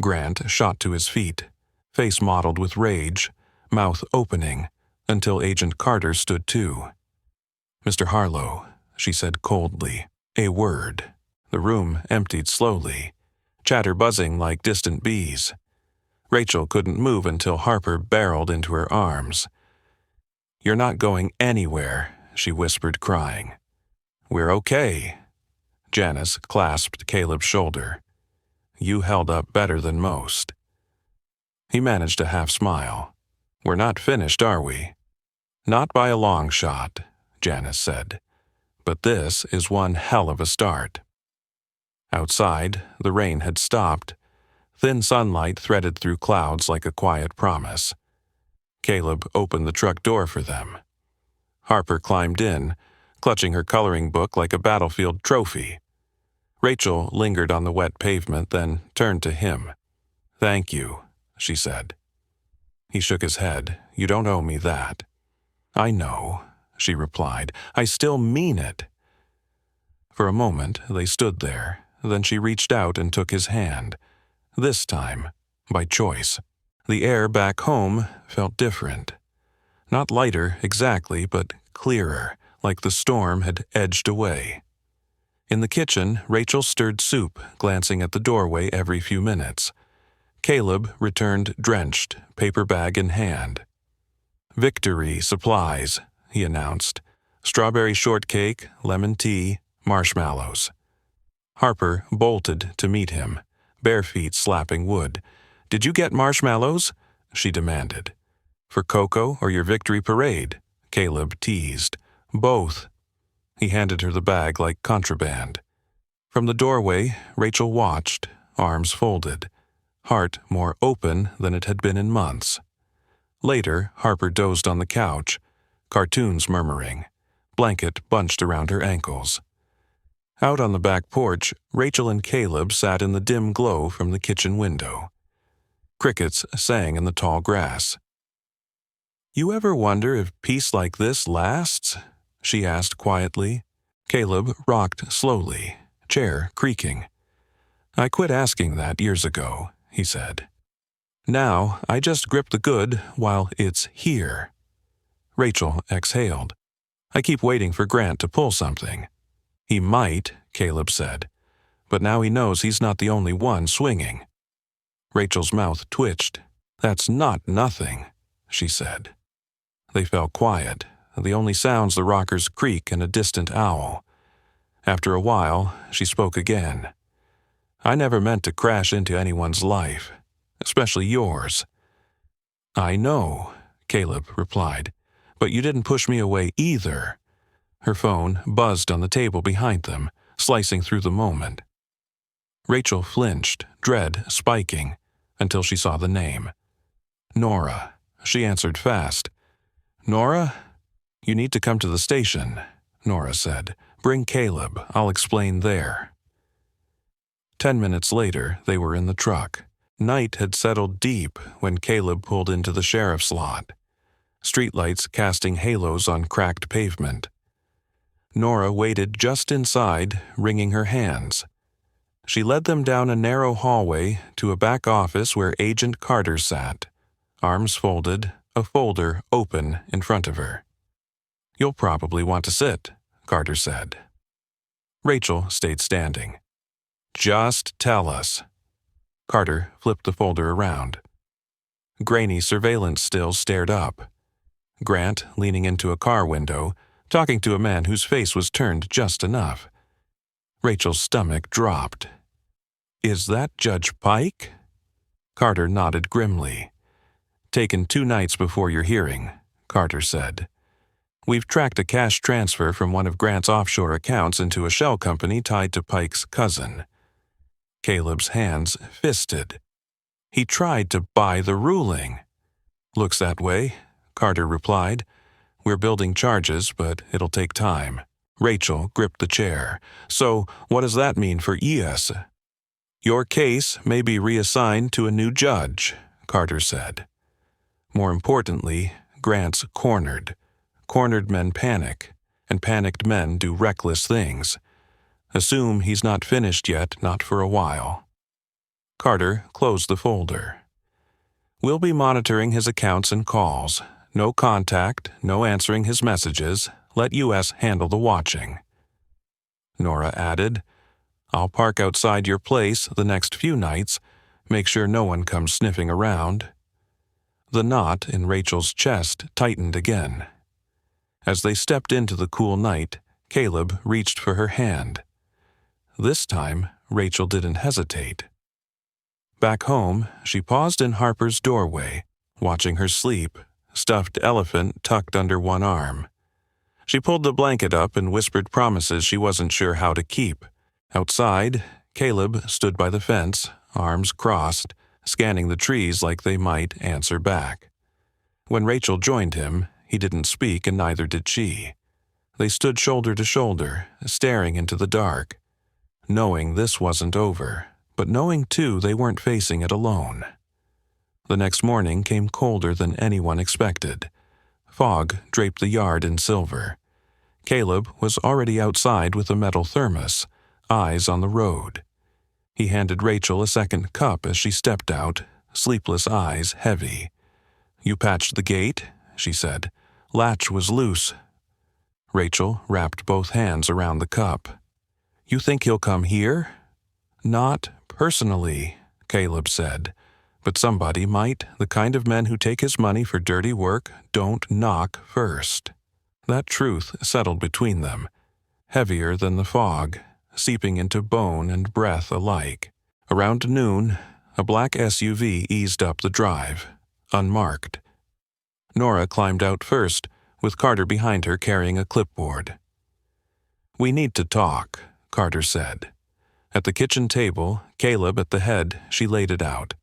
Grant shot to his feet, face mottled with rage, mouth opening, until Agent Carter stood too. "Mr. Harlow," she said coldly, "a word." The room emptied slowly. chatter buzzing like distant bees. Rachel couldn't move until Harper barreled into her arms. "You're not going anywhere," she whispered, crying. "We're okay." Janice clasped Caleb's shoulder. "You held up better than most." He managed a half-smile. "We're not finished, are we?" "Not by a long shot," Janice said. "But this is one hell of a start." Outside, the rain had stopped. Thin sunlight threaded through clouds like a quiet promise. Caleb opened the truck door for them. Harper climbed in, clutching her coloring book like a battlefield trophy. Rachel lingered on the wet pavement, then turned to him. "Thank you," she said. He shook his head. "You don't owe me that." "I know," she replied. "I still mean it." For a moment, they stood there. Then she reached out and took his hand. This time, by choice. The air back home felt different. Not lighter exactly, but clearer, like the storm had edged away. In the kitchen, Rachel stirred soup, glancing at the doorway every few minutes. Caleb returned drenched, paper bag in hand. "Victory supplies," he announced. "Strawberry shortcake, lemon tea, marshmallows." Harper bolted to meet him, bare feet slapping wood. "Did you get marshmallows?" she demanded. "For Coco or your victory parade?" Caleb teased. "Both." He handed her the bag like contraband. From the doorway, Rachel watched, arms folded, heart more open than it had been in months. Later, Harper dozed on the couch, cartoons murmuring, blanket bunched around her ankles. Out on the back porch, Rachel and Caleb sat in the dim glow from the kitchen window. Crickets sang in the tall grass. "You ever wonder if peace like this lasts?" she asked quietly. Caleb rocked slowly, chair creaking. "I quit asking that years ago," he said. "Now I just grip the good while it's here." Rachel exhaled. "I keep waiting for Grant to pull something." "He might," Caleb said, "but now he knows he's not the only one swinging." Rachel's mouth twitched. "That's not nothing," she said. They fell quiet, the only sounds the rocker's creak and a distant owl. After a while, she spoke again. "I never meant to crash into anyone's life, especially yours." "I know," Caleb replied, "but you didn't push me away either." Her phone buzzed on the table behind them, slicing through the moment. Rachel flinched, dread spiking, until she saw the name. "Nora," she answered fast. "Nora? You need to come to the station," Nora said. "Bring Caleb. I'll explain there." 10 minutes later, they were in the truck. Night had settled deep when Caleb pulled into the sheriff's lot. Streetlights casting halos on cracked pavement. Nora waited just inside, wringing her hands. She led them down a narrow hallway to a back office where Agent Carter sat, arms folded, a folder open in front of her. "You'll probably want to sit," Carter said. Rachel stayed standing. "Just tell us." Carter flipped the folder around. Grainy surveillance stills stared up. Grant leaning into a car window, talking to a man whose face was turned just enough. Rachel's stomach dropped. "Is that Judge Pike?" Carter nodded grimly. "Taken 2 nights before your hearing," Carter said. "We've tracked a cash transfer from one of Grant's offshore accounts into a shell company tied to Pike's cousin." Caleb's hands fisted. "He tried to buy the ruling." "Looks that way," Carter replied. "We're building charges, but it'll take time." Rachel gripped the chair. "So, what does that mean for ES?" "Your case may be reassigned to a new judge," Carter said. More importantly, Grant's cornered. Cornered men panic, and panicked men do reckless things. Assume he's not finished yet, not for a while. Carter closed the folder. "We'll be monitoring his accounts and calls. No contact, no answering his messages. Let US handle the watching." Nora added, I'll park outside your place the next few nights, make sure no one comes sniffing around." The knot in Rachel's chest tightened again. As they stepped into the cool night, Caleb reached for her hand. This time, Rachel didn't hesitate. Back home, she paused in Harper's doorway, watching her sleep, stuffed elephant tucked under one arm. She pulled the blanket up and whispered promises she wasn't sure how to keep. Outside, Caleb stood by the fence, arms crossed, scanning the trees like they might answer back. When Rachel joined him, he didn't speak and neither did she. They stood shoulder to shoulder, staring into the dark, knowing this wasn't over, but knowing too they weren't facing it alone. The next morning came colder than anyone expected. Fog draped the yard in silver. Caleb was already outside with a metal thermos, eyes on the road. He handed Rachel a second cup as she stepped out, sleepless eyes heavy. "You patched the gate?" she said. "Latch was loose." Rachel wrapped both hands around the cup. "You think he'll come here?" "Not personally," Caleb said. "But somebody might. The kind of men who take his money for dirty work don't knock first." That truth settled between them, heavier than the fog, seeping into bone and breath alike. Around noon, a black SUV eased up the drive, unmarked. Nora climbed out first, with Carter behind her carrying a clipboard. "We need to talk," Carter said. At the kitchen table, Caleb at the head, she laid it out.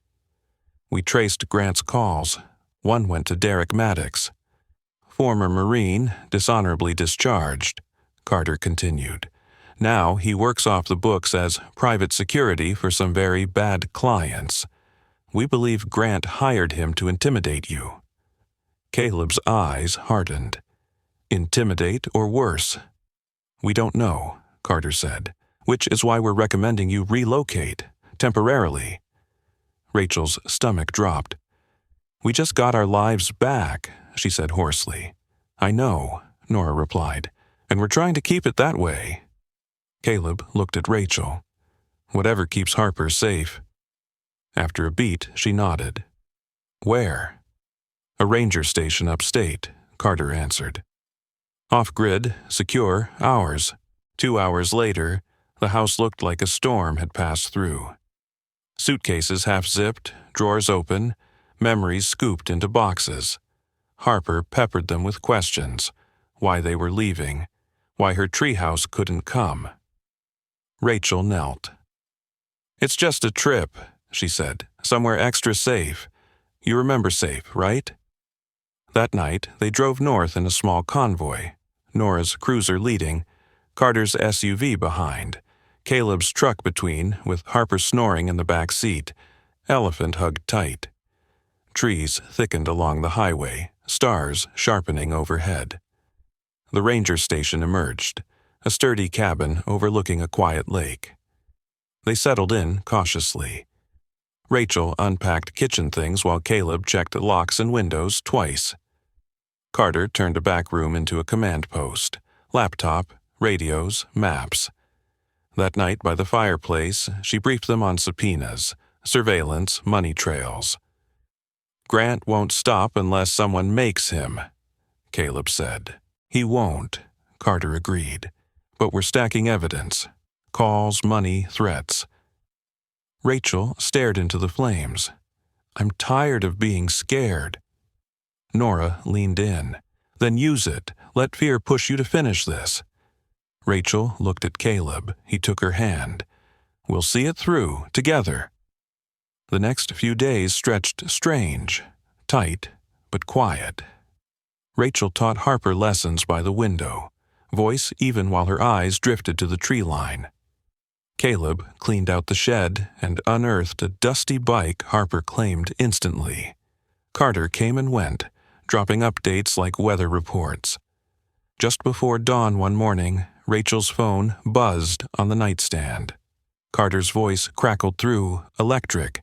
"We traced Grant's calls. One went to Derek Maddox. Former Marine, dishonorably discharged," Carter continued. "Now he works off the books as private security for some very bad clients. We believe Grant hired him to intimidate you." Caleb's eyes hardened. "Intimidate or worse?" "We don't know," Carter said, "which is why we're recommending you relocate, temporarily." Rachel's stomach dropped. "We just got our lives back," she said hoarsely. "I know," Nora replied, "and we're trying to keep it that way." Caleb looked at Rachel. "Whatever keeps Harper safe." After a beat, she nodded. "Where?" "A ranger station upstate," Carter answered. "Off-grid, secure, ours." 2 hours later, the house looked like a storm had passed through. Suitcases half-zipped, drawers open, memories scooped into boxes. Harper peppered them with questions, why they were leaving, why her treehouse couldn't come. Rachel knelt. "It's just a trip," she said, "somewhere extra safe. You remember safe, right?" That night, they drove north in a small convoy, Nora's cruiser leading, Carter's SUV behind, Caleb's truck between, with Harper snoring in the back seat, Elephant hugged tight. Trees thickened along the highway, stars sharpening overhead. The ranger station emerged, a sturdy cabin overlooking a quiet lake. They settled in cautiously. Rachel unpacked kitchen things while Caleb checked locks and windows twice. Carter turned a back room into a command post, laptop, radios, maps. That night by the fireplace, she briefed them on subpoenas, surveillance, money trails. "Grant won't stop unless someone makes him," Caleb said. "He won't," Carter agreed. "But we're stacking evidence. Calls, money, threats." Rachel stared into the flames. "I'm tired of being scared." Nora leaned in. "Then use it. Let fear push you to finish this." Rachel looked at Caleb. He took her hand. "We'll see it through, together." The next few days stretched strange, tight, but quiet. Rachel taught Harper lessons by the window, voice even while her eyes drifted to the tree line. Caleb cleaned out the shed and unearthed a dusty bike Harper claimed instantly. Carter came and went, dropping updates like weather reports. Just before dawn one morning, Rachel's phone buzzed on the nightstand. Carter's voice crackled through, electric.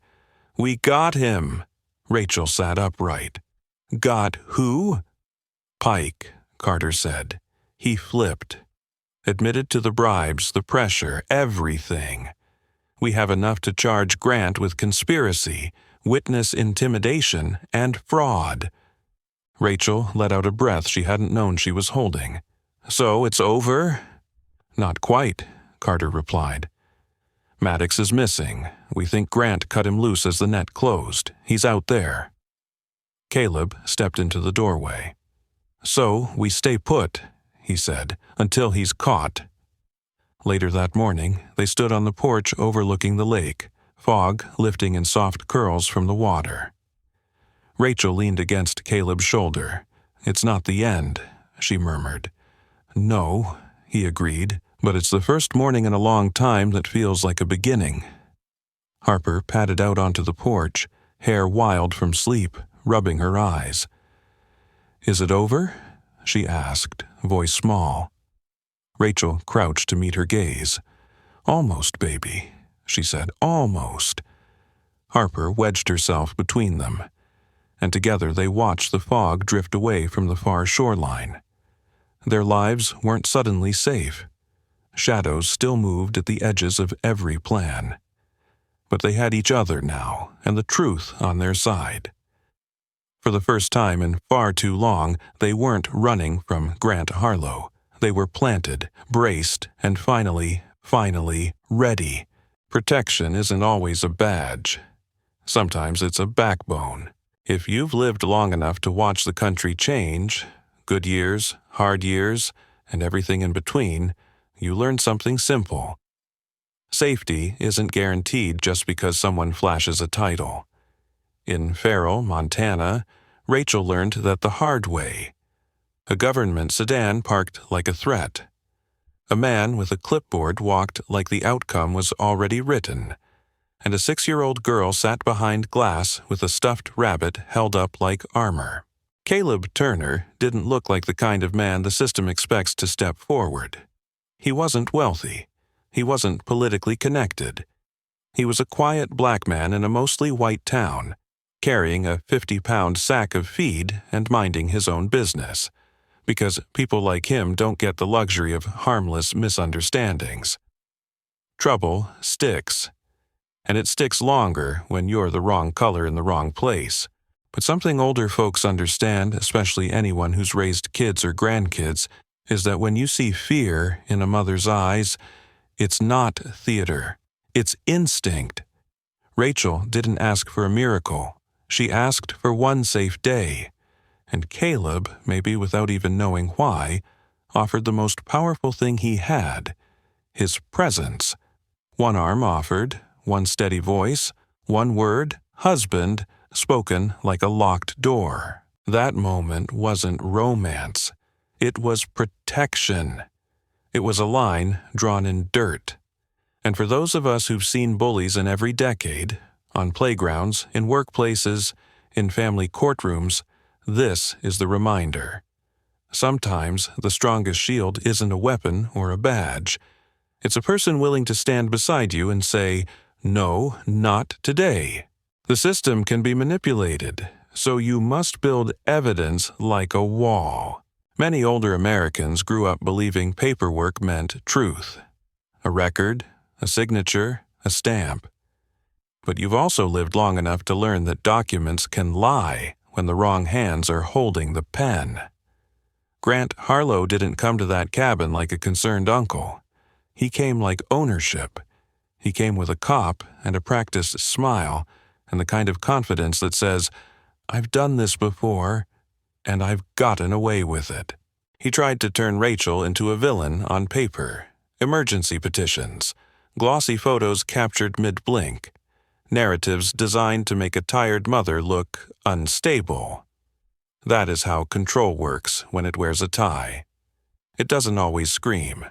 "We got him!" Rachel sat upright. "Got who?" "Pike," Carter said. "He flipped." Admitted to the bribes, the pressure, everything. We have enough to charge Grant with conspiracy, witness intimidation, and fraud." Rachel let out a breath she hadn't known she was holding. "So it's over?" "Not quite," Carter replied. "Maddox is missing. We think Grant cut him loose as the net closed. He's out there." Caleb stepped into the doorway. "So we stay put," he said, "until he's caught." Later that morning, they stood on the porch overlooking the lake, fog lifting in soft curls from the water. Rachel leaned against Caleb's shoulder. "It's not the end," she murmured. "No," he agreed, "but it's the first morning in a long time that feels like a beginning." Harper padded out onto the porch, hair wild from sleep, rubbing her eyes. "Is it over?" she asked, voice small. Rachel crouched to meet her gaze. "Almost, baby," she said, "almost." Harper wedged herself between them, and together they watched the fog drift away from the far shoreline. Their lives weren't suddenly safe. Shadows still moved at the edges of every plan. But they had each other now, and the truth on their side. For the first time in far too long, they weren't running from Grant Harlow. They were planted, braced, and finally ready. Protection isn't always a badge. Sometimes it's a backbone. If you've lived long enough to watch the country change, good years, hard years, and everything in between, you learn something simple. Safety isn't guaranteed just because someone flashes a title. In Fairill, Montana, Rachel learned that the hard way. A government sedan parked like a threat. A man with a clipboard walked like the outcome was already written, and a 6-year-old girl sat behind glass with a stuffed rabbit held up like armor. Caleb Turner didn't look like the kind of man the system expects to step forward. He wasn't wealthy. He wasn't politically connected. He was a quiet black man in a mostly white town, carrying a 50-pound sack of feed and minding his own business, because people like him don't get the luxury of harmless misunderstandings. Trouble sticks, and it sticks longer when you're the wrong color in the wrong place. But something older folks understand, especially anyone who's raised kids or grandkids, is that when you see fear in a mother's eyes, it's not theater. It's instinct. Rachel didn't ask for a miracle. She asked for one safe day. And Caleb, maybe without even knowing why, offered the most powerful thing he had, his presence. One arm offered, one steady voice, one word, husband, spoken like a locked door. That moment wasn't romance. It was protection. It was a line drawn in dirt. And for those of us who've seen bullies in every decade, on playgrounds, in workplaces, in family courtrooms, this is the reminder. Sometimes the strongest shield isn't a weapon or a badge. It's a person willing to stand beside you and say, "No, not today." The system can be manipulated, so you must build evidence like a wall. Many older Americans grew up believing paperwork meant truth. A record, a signature, a stamp. But you've also lived long enough to learn that documents can lie when the wrong hands are holding the pen. Grant Harlow didn't come to that cabin like a concerned uncle. He came like ownership. He came with a cop and a practiced smile and the kind of confidence that says, "I've done this before, and I've gotten away with it." He tried to turn Rachel into a villain on paper. Emergency petitions, glossy photos captured mid-blink, narratives designed to make a tired mother look unstable. That is how control works when it wears a tie. It doesn't always scream.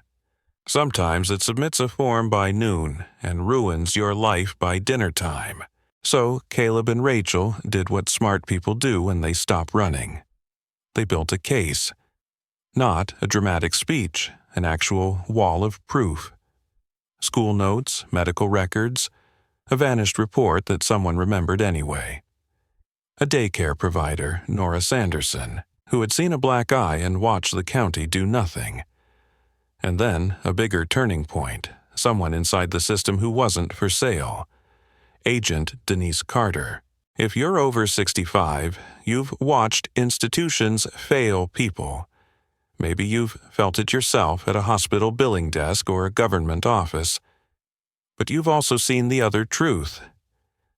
Sometimes it submits a form by noon and ruins your life by dinner time. So Caleb and Rachel did what smart people do when they stop running. They built a case. Not a dramatic speech, an actual wall of proof. School notes, medical records, a vanished report that someone remembered anyway. A daycare provider, Nora Sanderson, who had seen a black eye and watched the county do nothing. And then a bigger turning point, someone inside the system who wasn't for sale. Agent Denise Carter. If you're over 65, you've watched institutions fail people. Maybe you've felt it yourself at a hospital billing desk or a government office. But you've also seen the other truth.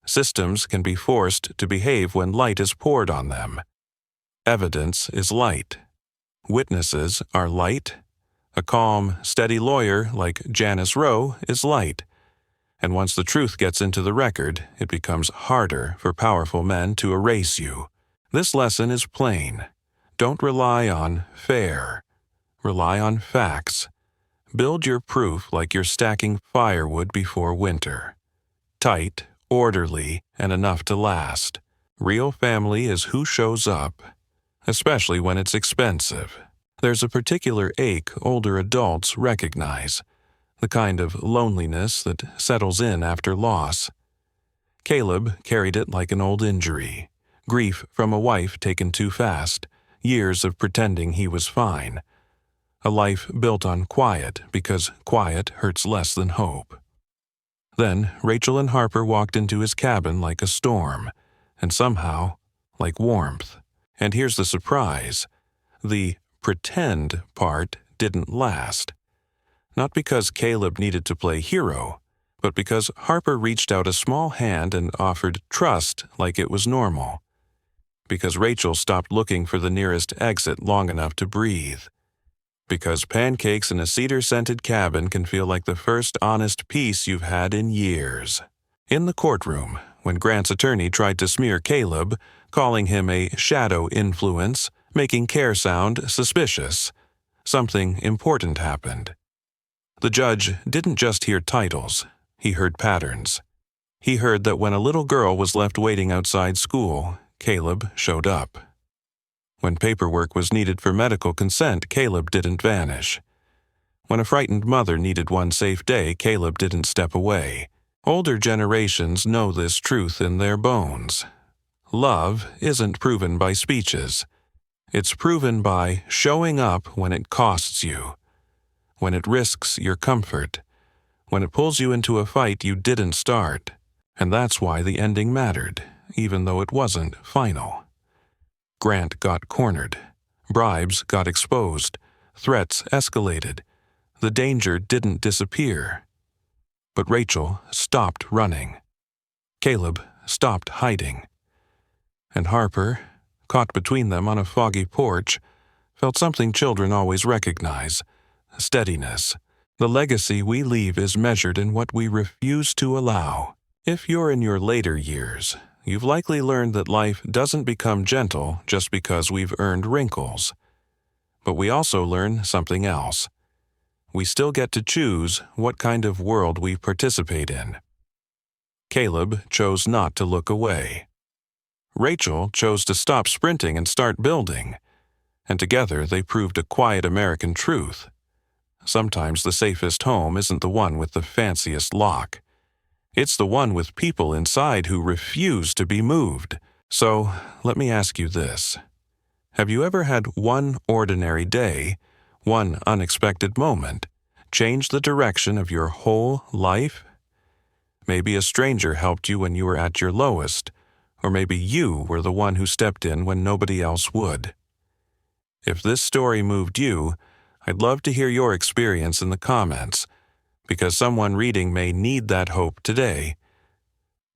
Systems can be forced to behave when light is poured on them. Evidence is light. Witnesses are light. A calm, steady lawyer like Janice Rowe is light. And once the truth gets into the record, it becomes harder for powerful men to erase you. This lesson is plain. Don't rely on fair. Rely on facts. Build your proof like you're stacking firewood before winter. Tight, orderly, and enough to last. Real family is who shows up, especially when it's expensive. There's a particular ache older adults recognize, the kind of loneliness that settles in after loss. Caleb carried it like an old injury, grief from a wife taken too fast, years of pretending he was fine. A life built on quiet because quiet hurts less than hope. Then Rachel and Harper walked into his cabin like a storm, and somehow like warmth. And here's the surprise. The pretend part didn't last. Not because Caleb needed to play hero, but because Harper reached out a small hand and offered trust like it was normal. Because Rachel stopped looking for the nearest exit long enough to breathe. Because pancakes in a cedar-scented cabin can feel like the first honest peace you've had in years. In the courtroom, when Grant's attorney tried to smear Caleb, calling him a shadow influence, making Care sound suspicious, something important happened. The judge didn't just hear titles, he heard patterns. He heard that when a little girl was left waiting outside school, Caleb showed up. When paperwork was needed for medical consent, Caleb didn't vanish. When a frightened mother needed one safe day, Caleb didn't step away. Older generations know this truth in their bones. Love isn't proven by speeches. It's proven by showing up when it costs you, when it risks your comfort, when it pulls you into a fight you didn't start. And that's why the ending mattered, even though it wasn't final. Grant got cornered. Bribes got exposed. Threats escalated. The danger didn't disappear. But Rachel stopped running. Caleb stopped hiding. And Harper, caught between them on a foggy porch, felt something children always recognize: steadiness. The legacy we leave is measured in what we refuse to allow. If you're in your later years, you've likely learned that life doesn't become gentle just because we've earned wrinkles. But we also learn something else. We still get to choose what kind of world we participate in. Caleb chose not to look away. Rachel chose to stop sprinting and start building. And together they proved a quiet American truth. Sometimes the safest home isn't the one with the fanciest lock. It's the one with people inside who refuse to be moved. So, let me ask you this. Have you ever had one ordinary day, one unexpected moment, change the direction of your whole life? Maybe a stranger helped you when you were at your lowest, or maybe you were the one who stepped in when nobody else would. If this story moved you, I'd love to hear your experience in the comments, because someone reading may need that hope today.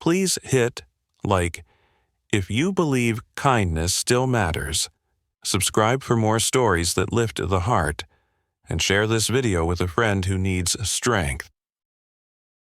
Please hit like if you believe kindness still matters. Subscribe for more stories that lift the heart, and share this video with a friend who needs strength.